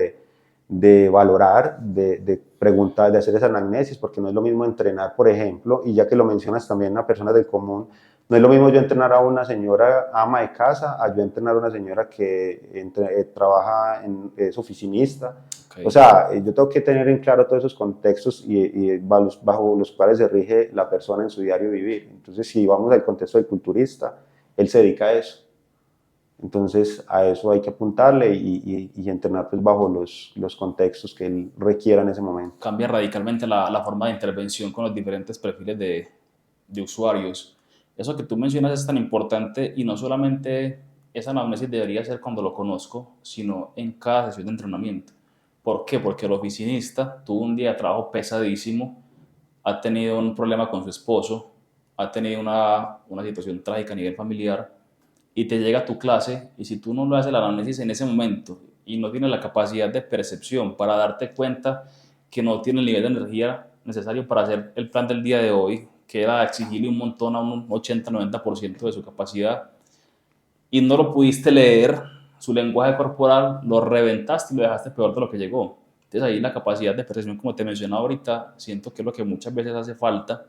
de valorar, de preguntar, de hacer esa anamnesis, porque no es lo mismo entrenar, por ejemplo, y ya que lo mencionas también a personas del común, no es lo mismo yo entrenar a una señora ama de casa a yo entrenar a una señora que trabaja, es oficinista. Okay. O sea, yo tengo que tener en claro todos esos contextos y bajo los cuales se rige la persona en su diario vivir. Entonces, si vamos al contexto del culturista, él se dedica a eso. Entonces, a eso hay que apuntarle y entrenar pues, bajo los contextos que él requiera en ese momento. Cambia radicalmente la forma de intervención con los diferentes perfiles de usuarios. Eso que tú mencionas es tan importante y no solamente esa anamnesis debería ser cuando lo conozco, sino en cada sesión de entrenamiento. ¿Por qué? Porque el oficinista tuvo un día de trabajo pesadísimo, ha tenido un problema con su esposo, ha tenido una situación trágica a nivel familiar y te llega a tu clase y si tú no lo haces el análisis en ese momento y no tienes la capacidad de percepción para darte cuenta que no tiene el nivel de energía necesario para hacer el plan del día de hoy, que era exigirle un montón a un 80-90% de su capacidad, y no lo pudiste leer, su lenguaje corporal, lo reventaste y lo dejaste peor de lo que llegó. Entonces ahí la capacidad de percepción, como te mencionaba ahorita, siento que es lo que muchas veces hace falta,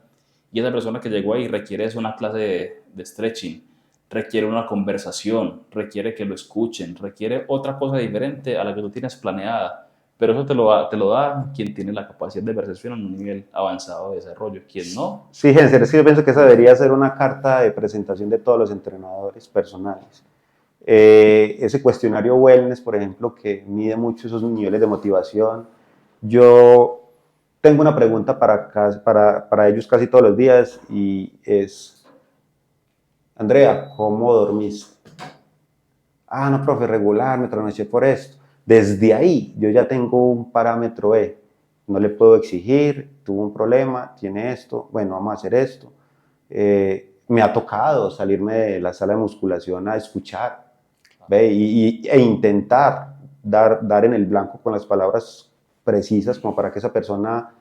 y esa persona que llegó ahí requiere una clase de stretching, requiere una conversación, requiere que lo escuchen, requiere otra cosa diferente a la que tú tienes planeada. Pero eso te lo da quien tiene la capacidad de percepción en un nivel avanzado de desarrollo. Quien no. Sí, Genser, es que yo pienso que esa debería ser una carta de presentación de todos los entrenadores personales. Ese cuestionario wellness, por ejemplo, que mide mucho esos niveles de motivación. Yo tengo una pregunta para ellos casi todos los días y es: Andrea, ¿cómo dormís? Ah, no, profe, regular, me trasnoché por esto. Desde ahí yo ya tengo un parámetro no le puedo exigir, tuvo un problema, tiene esto, bueno, vamos a hacer esto. Me ha tocado salirme de la sala de musculación a escuchar, ¿ve? E intentar dar en el blanco con las palabras precisas como para que esa persona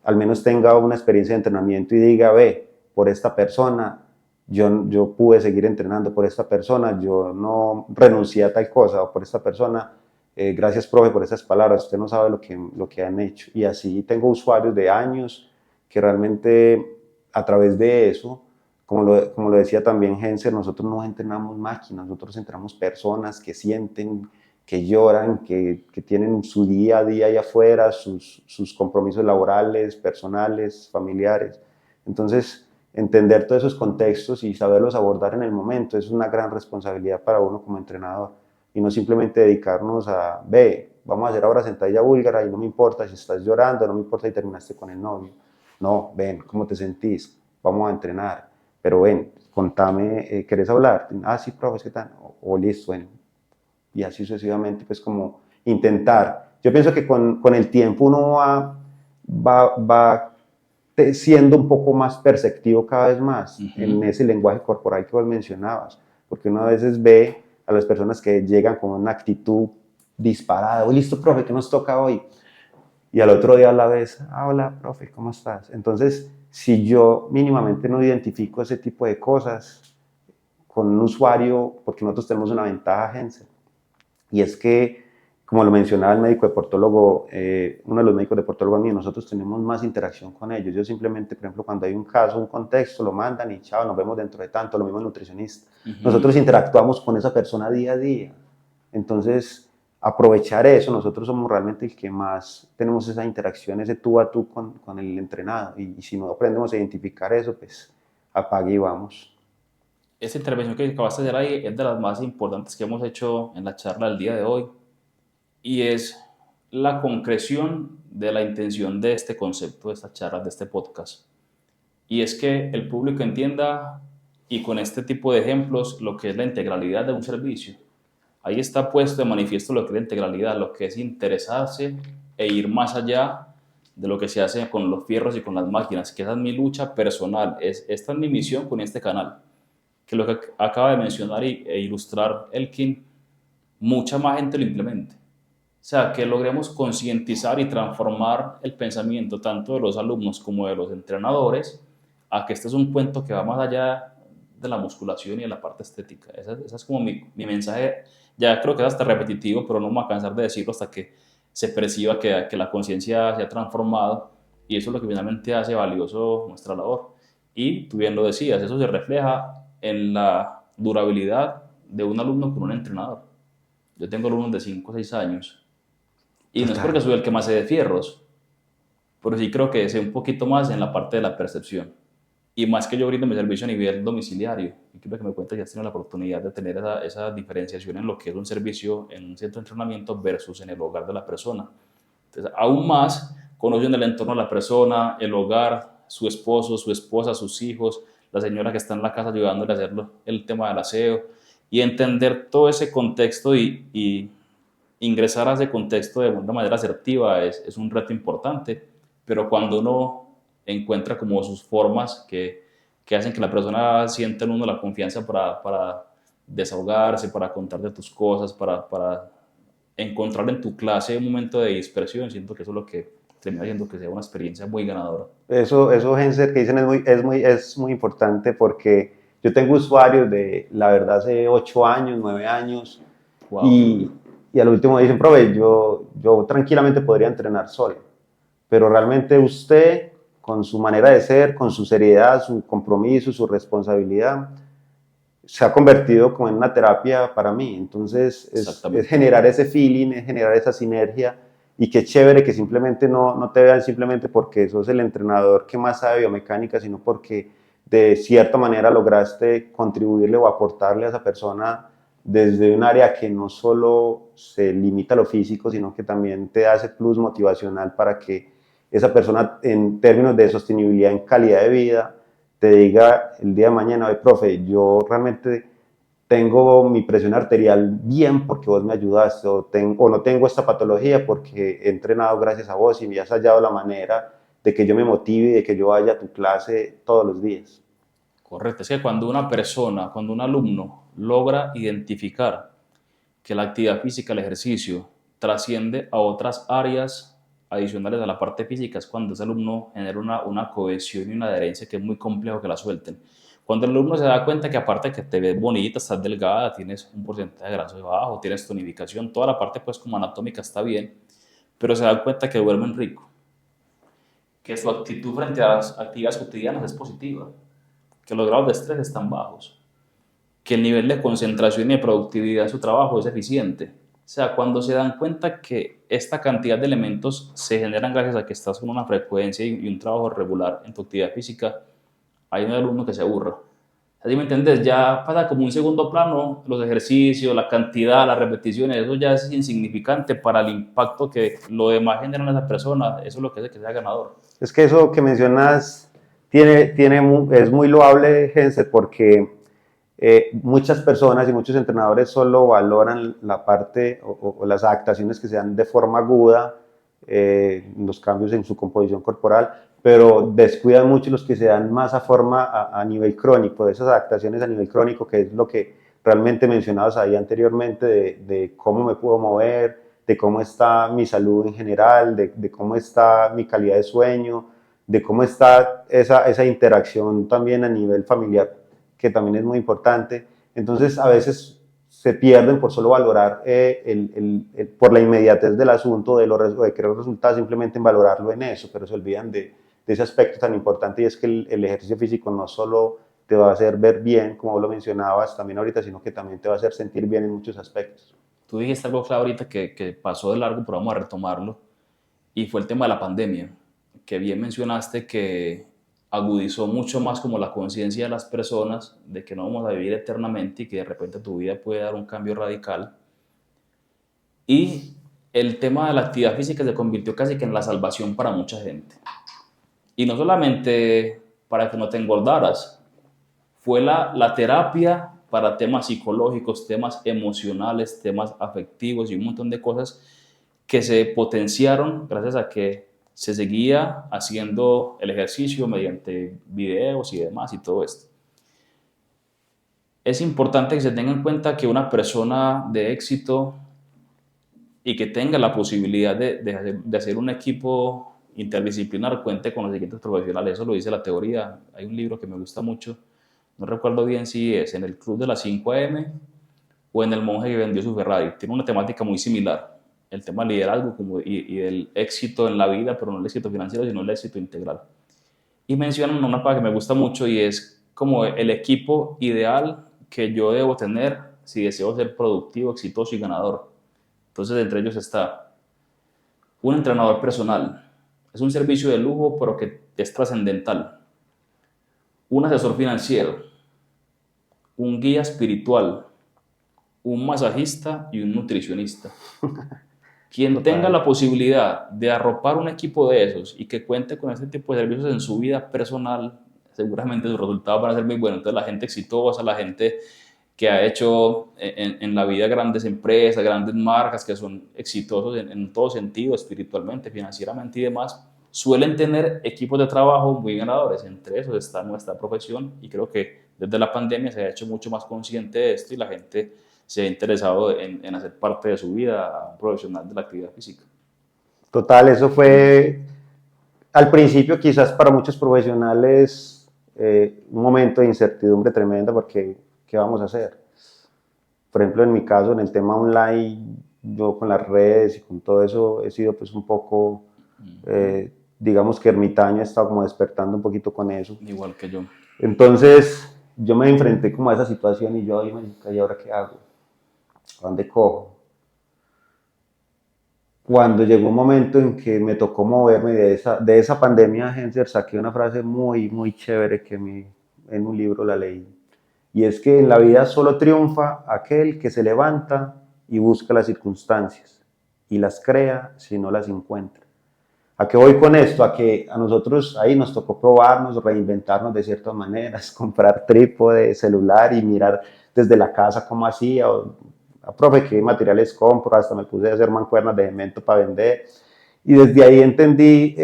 al menos tenga una experiencia de entrenamiento y diga, ve, por esta persona yo pude seguir entrenando, por esta persona yo no renuncié a tal cosa, o por esta persona, gracias profe por esas palabras, usted no sabe lo que han hecho. Y así tengo usuarios de años que realmente a través de eso, como lo decía también Genser, nosotros no entrenamos máquinas, nosotros entrenamos personas que sienten, que lloran, que tienen su día a día allá afuera, sus compromisos laborales, personales, familiares. Entonces, entender todos esos contextos y saberlos abordar en el momento es una gran responsabilidad para uno como entrenador. Y no simplemente dedicarnos a, ve, vamos a hacer ahora sentadilla búlgara y no me importa si estás llorando, no me importa si terminaste con el novio. No, ven, ¿cómo te sentís? Vamos a entrenar. Pero ven, contame, ¿querés hablar? Ah, sí, profe, ¿qué tal? O listo, bueno. Y así sucesivamente, pues como intentar. Yo pienso que con el tiempo uno va siendo un poco más perceptivo cada vez más en ese lenguaje corporal que vos mencionabas, porque uno a veces ve a las personas que llegan con una actitud disparada, listo, profe, ¿qué nos toca hoy? y al otro día a la vez, hola, profe, ¿cómo estás? Entonces, si yo mínimamente no identifico ese tipo de cosas con un usuario, porque nosotros tenemos una ventaja, Gense, y es que, como lo mencionaba el médico deportólogo, uno de los médicos deportólogos míos, nosotros tenemos más interacción con ellos. Yo simplemente, por ejemplo, cuando hay un caso, un contexto, lo mandan y chao, nos vemos dentro de tanto, lo mismo el nutricionista. Nosotros interactuamos con esa persona día a día. Entonces, aprovechar eso, nosotros somos realmente el que más tenemos esa interacción, ese tú a tú con el entrenado. Y si no aprendemos a identificar eso, pues apague y vamos. Esta intervención que acabaste de hacer ahí es de las más importantes que hemos hecho en la charla del día de hoy y es la concreción de la intención de este concepto, de esta charla, de este podcast. Y es que el público entienda, y con este tipo de ejemplos, lo que es la integralidad de un servicio. Ahí está puesto de manifiesto lo que es la integralidad, lo que es interesarse e ir más allá de lo que se hace con los fierros y con las máquinas, que esa es mi lucha personal, esta es mi misión con este canal, que lo que acaba de mencionar e ilustrar Elkin, mucha más gente lo implemente. O sea, que logremos concientizar y transformar el pensamiento tanto de los alumnos como de los entrenadores a que este es un cuento que va más allá de la musculación y de la parte estética. Esa es como mi mensaje. Ya creo que es hasta repetitivo, pero no me voy a cansar de decirlo hasta que se perciba que la conciencia se ha transformado y eso es lo que finalmente hace valioso nuestra labor. Y tú bien lo decías, eso se refleja en la durabilidad de un alumno con un entrenador. Yo tengo alumnos de 5 o 6 años y no es porque Total. soy el que más sé de fierros, pero sí creo que sé un poquito más en la parte de la percepción. Y más que yo brindo mi servicio a nivel domiciliario. Y quiero que me cuentes si has tenido la oportunidad de tener esa diferenciación en lo que es un servicio en un centro de entrenamiento versus en el hogar de la persona. Entonces, aún más, conocen el entorno de la persona, el hogar, su esposo, su esposa, sus hijos, la señora que está en la casa ayudándole a hacer el tema del aseo y entender todo ese contexto y ingresar a ese contexto de una manera asertiva es un reto importante, pero cuando uno encuentra como sus formas que hacen que la persona sienta en uno la confianza para desahogarse, para contarte tus cosas, para encontrar en tu clase un momento de dispersión, siento que eso es lo que termina haciendo que sea una experiencia muy ganadora. Eso, Genser, que dicen es muy importante porque yo tengo usuarios de, la verdad, hace 8 años, 9 años, Wow. y al último dicen, profe, yo tranquilamente podría entrenar solo, pero realmente usted, con su manera de ser, con su seriedad, su compromiso, su responsabilidad, se ha convertido como en una terapia para mí. Entonces, es Exactamente. generar ese feeling, es generar esa sinergia, y qué chévere que simplemente no te vean simplemente porque sos el entrenador que más sabe biomecánica, sino porque de cierta manera lograste contribuirle o aportarle a esa persona desde un área que no solo se limita a lo físico, sino que también te da ese plus motivacional para que esa persona, en términos de sostenibilidad en calidad de vida, te diga el día de mañana, oye, profe, yo realmente tengo mi presión arterial bien porque vos me ayudaste, o no tengo esta patología porque he entrenado gracias a vos y me has hallado la manera de que yo me motive y de que yo vaya a tu clase todos los días. Correcto. Es que cuando una persona, cuando un alumno logra identificar que la actividad física, el ejercicio, trasciende a otras áreas adicionales a la parte física, es cuando ese alumno genera una cohesión y una adherencia que es muy complejo que la suelten. Cuando el alumno se da cuenta que aparte de que te ves bonita, estás delgada, tienes un porcentaje de grasa bajo, tienes tonificación, toda la parte pues como anatómica está bien, pero se da cuenta que duermen rico, que su actitud frente a las actividades cotidianas es positiva, que los grados de estrés están bajos, que el nivel de concentración y de productividad en su trabajo es eficiente. O sea, cuando se dan cuenta que esta cantidad de elementos se generan gracias a que estás con una frecuencia y un trabajo regular en tu actividad física, hay un alumno que se aburra. ¿Así me entiendes? Ya pasa como un segundo plano los ejercicios, la cantidad, las repeticiones, eso ya es insignificante para el impacto que lo demás genera en esa persona. Eso es lo que hace que sea ganador. Es que eso que mencionas es muy loable, Genser, porque muchas personas y muchos entrenadores solo valoran la parte o las adaptaciones que se dan de forma aguda, los cambios en su composición corporal, pero descuidan mucho los que se dan más a nivel crónico, de esas adaptaciones a nivel crónico, que es lo que realmente mencionabas ahí anteriormente, de cómo me puedo mover, de cómo está mi salud en general, de cómo está mi calidad de sueño, de cómo está esa interacción también a nivel familiar, que también es muy importante. Entonces, a veces se pierden por solo valorar por la inmediatez del asunto, de querer resultados, simplemente en valorarlo en eso, pero se olvidan de ese aspecto tan importante, y es que el ejercicio físico no solo te va a hacer ver bien, como lo mencionabas también ahorita, sino que también te va a hacer sentir bien en muchos aspectos. Tú dijiste algo clave ahorita que pasó de largo, pero vamos a retomarlo, y fue el tema de la pandemia, que bien mencionaste que agudizó mucho más como la conciencia de las personas de que no vamos a vivir eternamente y que de repente tu vida puede dar un cambio radical. Y el tema de la actividad física se convirtió casi que en la salvación para mucha gente. Y no solamente para que no te engordaras, fue la terapia para temas psicológicos, temas emocionales, temas afectivos y un montón de cosas que se potenciaron gracias a que se seguía haciendo el ejercicio mediante videos y demás y todo esto. Es importante que se tenga en cuenta que una persona de éxito y que tenga la posibilidad de hacer un equipo interdisciplinar cuente con los siguientes profesionales. Eso lo dice la teoría. Hay un libro que me gusta mucho, no recuerdo bien si es en el Club de las 5 AM o en El monje que vendió su Ferrari. Tiene una temática muy similar, el tema del liderazgo y del éxito en la vida, pero no el éxito financiero, sino el éxito integral. Y mencionan una cosa que me gusta mucho y es como el equipo ideal que yo debo tener si deseo ser productivo, exitoso y ganador. Entonces, entre ellos está un entrenador personal. Es un servicio de lujo, pero que es trascendental. Un asesor financiero, un guía espiritual, un masajista y un nutricionista. Quien tenga Total. la posibilidad de arropar un equipo de esos y que cuente con este tipo de servicios en su vida personal, seguramente sus resultados van a ser muy buenos. Entonces, la gente exitosa, la gente que ha hecho en la vida grandes empresas, grandes marcas que son exitosos en todo sentido, espiritualmente, financieramente y demás, suelen tener equipos de trabajo muy ganadores. Entre esos está nuestra profesión y creo que desde la pandemia se ha hecho mucho más consciente de esto y la gente se ha interesado en hacer parte de su vida un profesional de la actividad física. Total, eso fue al principio quizás para muchos profesionales un momento de incertidumbre tremenda porque ¿qué vamos a hacer? Por ejemplo, en mi caso, en el tema online, yo con las redes y con todo eso he sido pues un poco, digamos que ermitaño, he estado como despertando un poquito con eso. Igual que yo. Entonces yo me enfrenté como a esa situación y yo, ¿y ahora qué hago? ¿A dónde cojo? Cuando llegó un momento en que me tocó moverme de esa pandemia, Henser, saqué una frase muy, muy chévere que en un libro la leí. Y es que en la vida solo triunfa aquel que se levanta y busca las circunstancias y las crea si no las encuentra. ¿A qué voy con esto? A que a nosotros ahí nos tocó probarnos, reinventarnos de ciertas maneras, comprar trípode, celular y mirar desde la casa cómo hacía, profe, qué materiales compro, hasta me puse a hacer mancuernas de cemento para vender. Y desde ahí entendí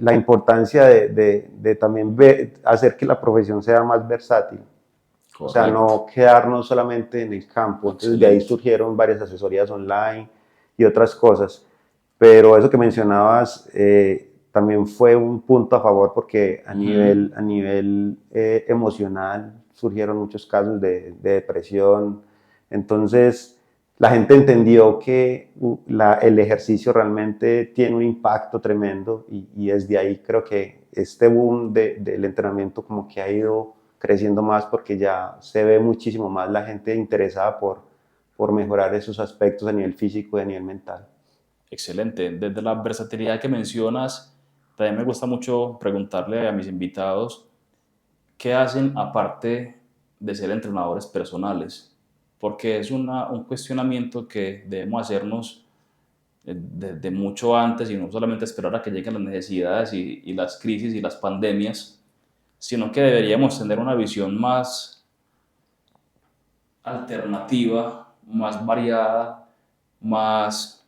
la importancia de también hacer que la profesión sea más versátil. O sea, Correcto. no quedarnos solamente en el campo. Entonces de ahí Excelente. surgieron varias asesorías online y otras cosas. Pero eso que mencionabas también fue un punto a favor porque a nivel emocional surgieron muchos casos de depresión. Entonces la gente entendió que el ejercicio realmente tiene un impacto tremendo y desde ahí creo que este boom del entrenamiento como que ha ido creciendo más porque ya se ve muchísimo más la gente interesada por mejorar esos aspectos a nivel físico y a nivel mental. Excelente. Desde la versatilidad que mencionas, también me gusta mucho preguntarle a mis invitados qué hacen aparte de ser entrenadores personales, porque es un cuestionamiento que debemos hacernos desde mucho antes y no solamente esperar a que lleguen las necesidades y las crisis y las pandemias, sino que deberíamos tener una visión más alternativa, más variada, más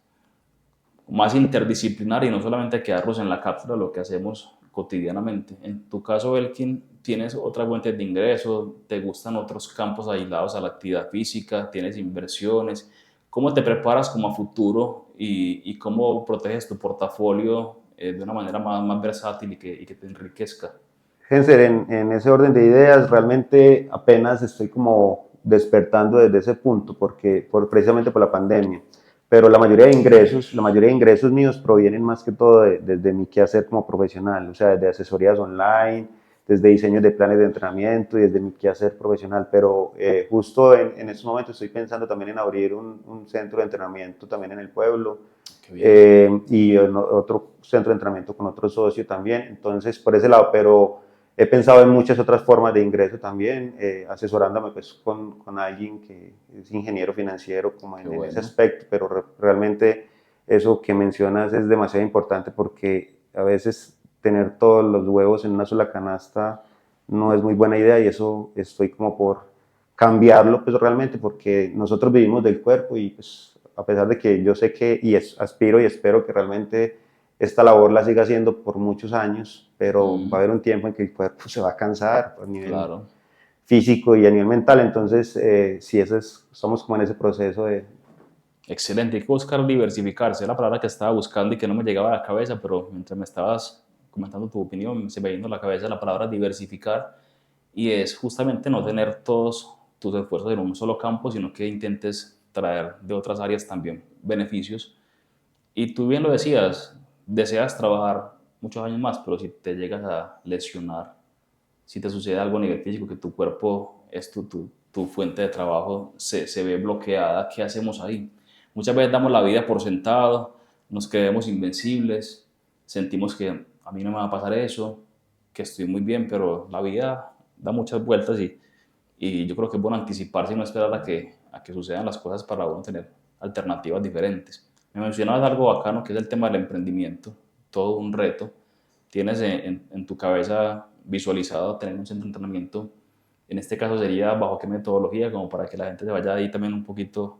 interdisciplinar y no solamente quedarnos en la cápsula de lo que hacemos cotidianamente. En tu caso, Elkin, ¿tienes otra fuente de ingreso? ¿Te gustan otros campos aislados a la actividad física? ¿Tienes inversiones? ¿Cómo te preparas como a futuro y cómo proteges tu portafolio de una manera más versátil y que te enriquezca. Genser, en ese orden de ideas, realmente apenas estoy como despertando desde ese punto, porque precisamente por la pandemia. Pero la mayoría de ingresos míos provienen más que todo desde mi quehacer como profesional, o sea, desde asesorías online, desde diseños de planes de entrenamiento y desde mi quehacer profesional. Pero justo en estos momentos estoy pensando también en abrir un centro de entrenamiento también en el pueblo, Qué bien. y otro centro de entrenamiento con otro socio también. Entonces, por ese lado, pero he pensado en muchas otras formas de ingreso también, asesorándome pues con alguien que es ingeniero financiero como Qué en ese bueno. aspecto, pero realmente eso que mencionas es demasiado importante porque a veces tener todos los huevos en una sola canasta no es muy buena idea y eso estoy como por cambiarlo pues realmente porque nosotros vivimos del cuerpo y pues a pesar de que yo sé que aspiro y espero que realmente esta labor la siga haciendo por muchos años, pero va a haber un tiempo en que el cuerpo se va a cansar a nivel Claro. físico y a nivel mental, entonces sí, estamos como en ese proceso de... Excelente, hay que buscar diversificarse, es la palabra que estaba buscando y que no me llegaba a la cabeza, pero mientras me estabas comentando tu opinión, se me vino a la cabeza la palabra diversificar y es justamente no tener todos tus esfuerzos en un solo campo, sino que intentes traer de otras áreas también beneficios. Y tú bien lo decías, deseas trabajar muchos años más, pero si te llegas a lesionar, si te sucede algo a nivel físico, que tu cuerpo es tu fuente de trabajo, se ve bloqueada, ¿qué hacemos ahí? Muchas veces damos la vida por sentado, nos creemos invencibles, sentimos que a mí no me va a pasar eso, que estoy muy bien, pero la vida da muchas vueltas y yo creo que es bueno anticiparse y no esperar a que sucedan las cosas para uno tener alternativas diferentes. Me mencionabas algo bacano que es el tema del emprendimiento, todo un reto. Tienes en tu cabeza visualizado tener un centro de entrenamiento. En este caso sería bajo qué metodología, como para que la gente se vaya ahí también un poquito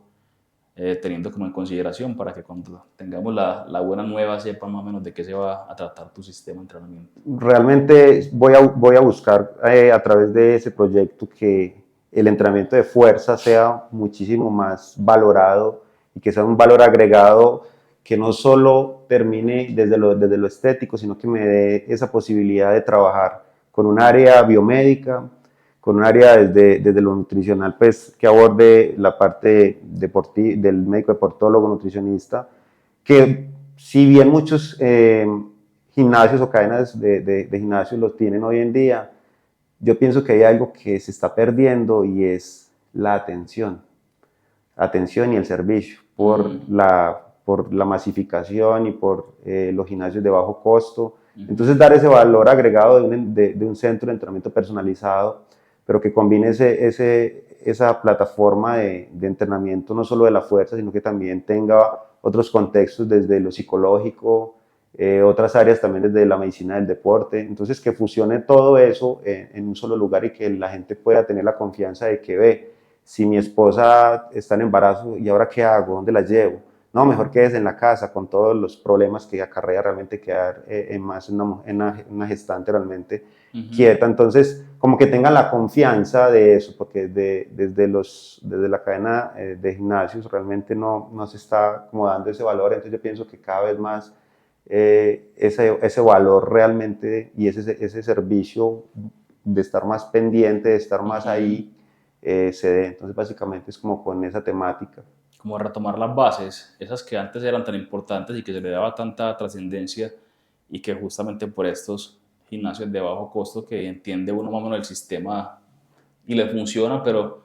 teniendo como en consideración para que cuando tengamos la buena nueva sepan más o menos de qué se va a tratar tu sistema de entrenamiento. Realmente voy a buscar a través de ese proyecto que el entrenamiento de fuerza sea muchísimo más valorado y que sea un valor agregado que no solo termine desde lo estético, sino que me dé esa posibilidad de trabajar con un área biomédica, con un área desde lo nutricional, pues que aborde la parte deportiva, del médico deportólogo, nutricionista, que si bien muchos gimnasios o cadenas de gimnasios los tienen hoy en día, yo pienso que hay algo que se está perdiendo y es la atención y el servicio por la masificación y por los gimnasios de bajo costo. Entonces dar ese valor agregado de un centro de entrenamiento personalizado, pero que combine esa plataforma de entrenamiento no solo de la fuerza, sino que también tenga otros contextos desde lo psicológico, otras áreas también desde la medicina del deporte. Entonces que fusione todo eso en un solo lugar y que la gente pueda tener la confianza de que ve, si mi esposa está en embarazo, ¿y ahora qué hago? ¿Dónde la llevo? No, mejor quedes en la casa con todos los problemas que acarrea realmente quedar en una gestante realmente quieta. Entonces, como que tengan la confianza de eso, porque desde la cadena de gimnasios realmente no se está como dando ese valor. Entonces, yo pienso que cada vez más ese valor realmente y ese servicio de estar más pendiente, de estar más ahí, se dé. Entonces, básicamente es como con esa temática. Como retomar las bases, esas que antes eran tan importantes y que se le daba tanta trascendencia y que justamente por estos gimnasios de bajo costo que entiende uno más o menos el sistema y le funciona, pero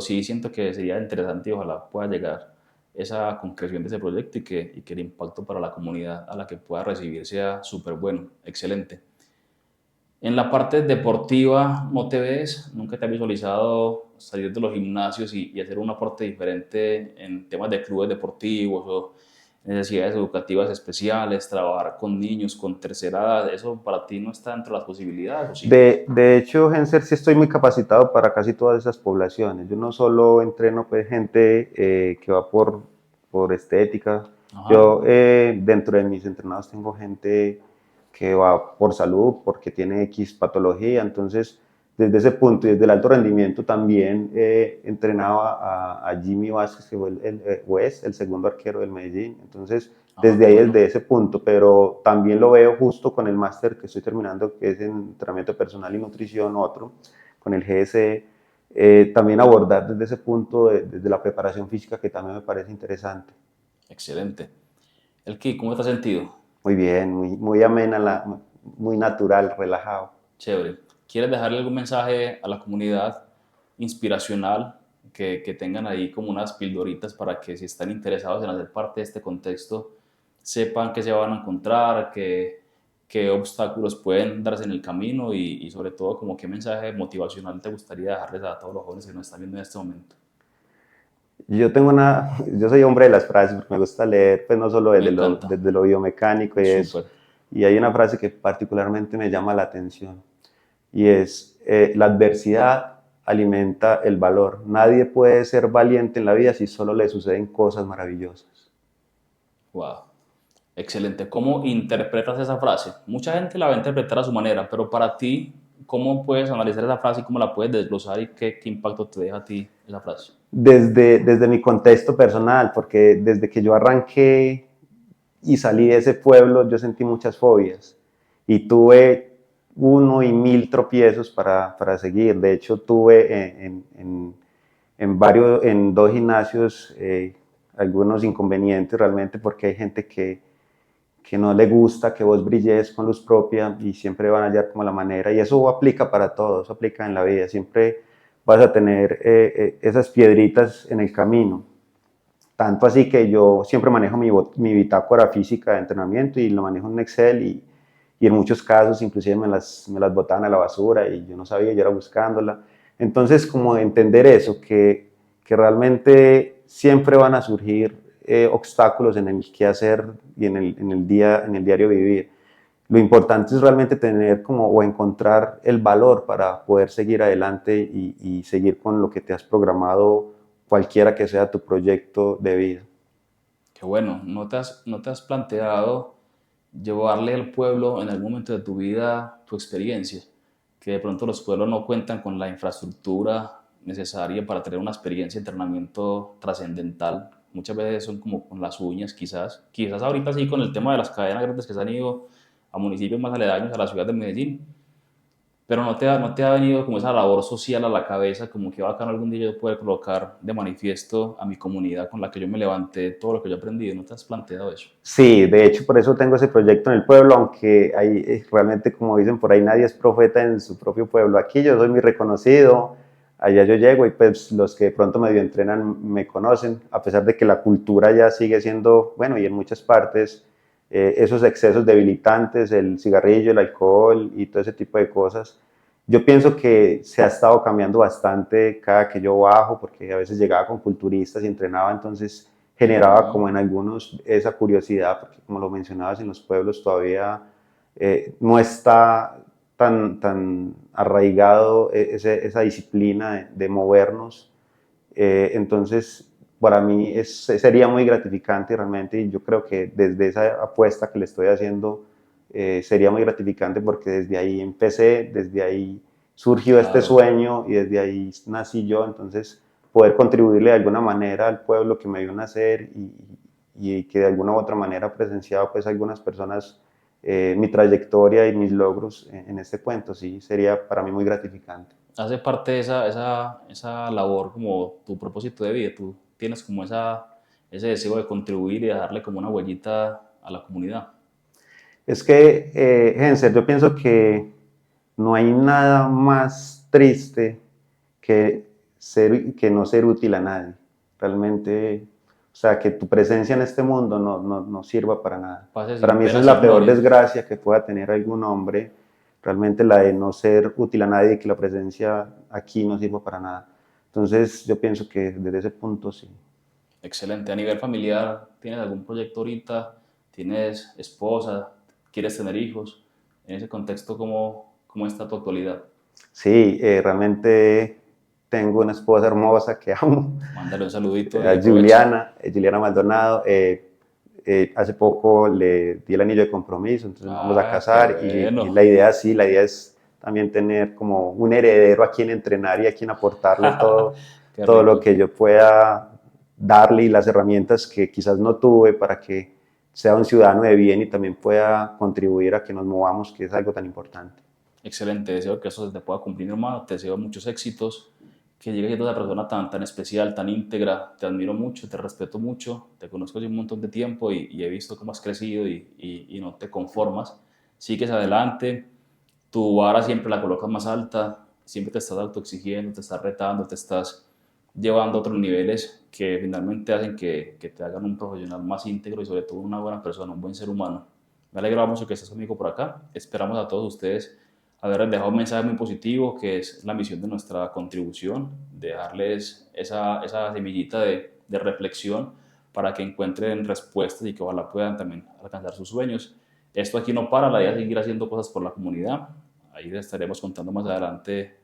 sí siento que sería interesante y ojalá pueda llegar esa concreción de ese proyecto y que el impacto para la comunidad a la que pueda recibir sea súper bueno, excelente. En la parte deportiva, ¿no te ves? ¿Nunca te has visualizado salir de los gimnasios y hacer un aporte diferente en temas de clubes deportivos o necesidades educativas especiales, trabajar con niños, con tercera edad? ¿Eso para ti no está dentro de las posibilidades o sí? De hecho, Genser, sí estoy muy capacitado para casi todas esas poblaciones. Yo no solo entreno pues, gente que va por estética, Ajá, yo dentro de mis entrenados tengo gente que va por salud, porque tiene X patología, entonces desde ese punto y desde el alto rendimiento también entrenaba a Jimmy Vázquez, que fue o es el segundo arquero del Medellín. Entonces, Ah, desde qué ahí, bueno. desde ese punto, pero también lo veo justo con el máster que estoy terminando, que es en entrenamiento personal y nutrición, otro, con el GSE, también abordar desde ese punto, desde la preparación física, que también me parece interesante. Excelente. Elki, ¿cómo te has sentido? Muy bien, muy amena, muy natural, relajado. Chévere. ¿Quieres dejarle algún mensaje a la comunidad inspiracional que tengan ahí como unas pildoritas para que si están interesados en hacer parte de este contexto, sepan qué se van a encontrar, qué obstáculos pueden darse en el camino y sobre todo como qué mensaje motivacional te gustaría dejarles a todos los jóvenes que nos están viendo en este momento? Yo soy hombre de las frases, porque me gusta leer, pues no solo Me encanta. desde lo biomecánico y eso. Súper. Y hay una frase que particularmente me llama la atención y es, la adversidad alimenta el valor. Nadie puede ser valiente en la vida si solo le suceden cosas maravillosas. Wow. Excelente. ¿Cómo interpretas esa frase? Mucha gente la va a interpretar a su manera, pero para ti, ¿cómo puedes analizar esa frase y cómo la puedes desglosar y qué impacto te deja a ti esa frase? Desde mi contexto personal, porque desde que yo arranqué y salí de ese pueblo, yo sentí muchas fobias y tuve uno y mil tropiezos para seguir. De hecho, tuve en dos gimnasios algunos inconvenientes realmente, porque hay gente que no le gusta que vos brilles con luz propia y siempre van a hallar como la manera. Y eso aplica para todo, eso aplica en la vida. Siempre vas a tener esas piedritas en el camino. Tanto así que yo siempre manejo mi bitácora física de entrenamiento y lo manejo en Excel y en muchos casos inclusive me las botaban a la basura y yo no sabía, yo era buscándola. Entonces, como entender eso, que realmente siempre van a surgir obstáculos en el qué hacer y en el diario vivir. Lo importante es realmente tener como o encontrar el valor para poder seguir adelante y seguir con lo que te has programado, cualquiera que sea tu proyecto de vida. Qué bueno, ¿no te has planteado llevarle al pueblo en algún momento de tu vida tu experiencia? Que de pronto los pueblos no cuentan con la infraestructura necesaria para tener una experiencia de entrenamiento trascendental. Muchas veces son como con las uñas, quizás. Quizás ahorita sí con el tema de las cadenas grandes que se han ido a municipios más aledaños a la ciudad de Medellín, pero no te ha venido como esa labor social a la cabeza, como que bacano algún día yo poder colocar de manifiesto a mi comunidad con la que yo me levanté todo lo que yo he aprendido. ¿No te has planteado eso? Sí, de hecho por eso tengo ese proyecto en el pueblo, aunque hay, realmente como dicen por ahí nadie es profeta en su propio pueblo. Aquí yo soy muy reconocido, allá yo llego y pues los que de pronto medio entrenan me conocen, a pesar de que la cultura ya sigue siendo, bueno, y en muchas partes esos excesos debilitantes, el cigarrillo, el alcohol y todo ese tipo de cosas. Yo pienso que se ha estado cambiando bastante cada que yo bajo, porque a veces llegaba con culturistas y entrenaba, entonces generaba como en algunos esa curiosidad, porque como lo mencionabas, en los pueblos todavía no está tan arraigado esa disciplina de movernos. Entonces, para mí sería muy gratificante realmente, y yo creo que desde esa apuesta que le estoy haciendo, sería muy gratificante porque desde ahí empecé, desde ahí surgió este Claro. sueño y desde ahí nací yo, entonces poder contribuirle de alguna manera al pueblo que me vio nacer y que de alguna u otra manera ha presenciado pues algunas personas mi trayectoria y mis logros en este cuento, sí, sería para mí muy gratificante. Hace parte de esa labor como tu propósito de vida. Tú tienes como ese deseo de contribuir y de darle como una huellita a la comunidad. Es que, Henser, yo pienso que no hay nada más triste que no ser útil a nadie. Realmente, o sea, que tu presencia en este mundo no sirva para nada. Pase Para sin mí esa pena, es la sin peor gloria. desgracia que pueda tener algún hombre, realmente la de no ser útil a nadie y que la presencia aquí no sirva para nada. Entonces, yo pienso que desde ese punto sí. Excelente. A nivel familiar, ¿tienes algún proyecto ahorita? ¿Tienes esposa? ¿Quieres tener hijos? En ese contexto, ¿cómo está tu actualidad? Sí, realmente tengo una esposa hermosa que amo, Mándale un saludito y aprovecha. Juliana, Juliana Maldonado. Hace poco le di el anillo de compromiso, entonces nos vamos a Ah, qué casar y bueno. la idea sí, la idea es también tener como un heredero a quien entrenar y a quien aportarle Qué todo lo rico. que yo pueda darle y las herramientas que quizás no tuve para que sea un ciudadano de bien y también pueda contribuir a que nos movamos, que es algo tan importante. Excelente, deseo que eso se te pueda cumplir, hermano. Te deseo muchos éxitos, que llegues siendo una persona tan especial, tan íntegra. Te admiro mucho, te respeto mucho, te conozco hace un montón de tiempo y he visto cómo has crecido y no te conformas. Sigues adelante, tu vara siempre la colocas más alta, siempre te estás autoexigiendo, te estás retando, te estás llevando a otros niveles que finalmente hacen que te hagan un profesional más íntegro y sobre todo una buena persona, un buen ser humano. Me alegra mucho que estés conmigo por acá. Esperamos a todos ustedes haberles dejado un mensaje muy positivo, que es la misión de nuestra contribución, dejarles esa semillita de reflexión para que encuentren respuestas y que ojalá puedan también alcanzar sus sueños. Esto aquí no para, la idea es seguir haciendo cosas por la comunidad. Ahí les estaremos contando más adelante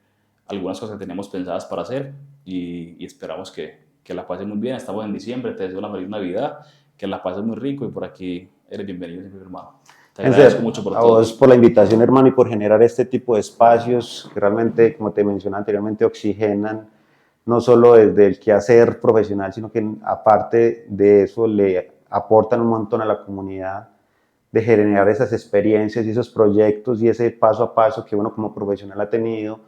algunas cosas que tenemos pensadas para hacer y esperamos que la pasen muy bien. Estamos en diciembre, te deseo una feliz Navidad, que la pases muy rico y por aquí eres bienvenido siempre, hermano. Te agradezco Enzer, mucho por a vos todo. por la invitación, hermano, y por generar este tipo de espacios que realmente, como te mencioné anteriormente, oxigenan no solo desde el quehacer profesional, sino que aparte de eso le aportan un montón a la comunidad de generar esas experiencias y esos proyectos y ese paso a paso que uno como profesional ha tenido.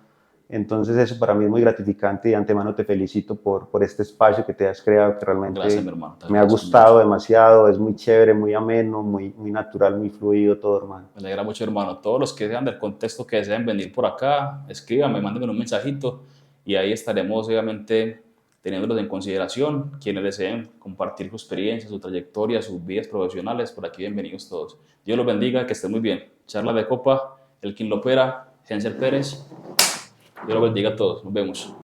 Entonces eso para mí es muy gratificante y de antemano te felicito por este espacio que te has creado, que Gracias, mi realmente hermano, te me ha agradezco mucho. gustado demasiado, es muy chévere, muy ameno, muy natural, muy fluido todo, hermano. Me alegra mucho, hermano. Todos los que sean del contexto que deseen venir por acá, escríbanme, mándenme un mensajito y ahí estaremos, obviamente, teniéndolos en consideración. Quienes deseen compartir su experiencia, su trayectoria, sus vidas profesionales, por aquí bienvenidos todos. Dios los bendiga, que estén muy bien. Charla de Copa, el quien lo opera, Genser Pérez. Dios los bendiga a todos. Nos vemos.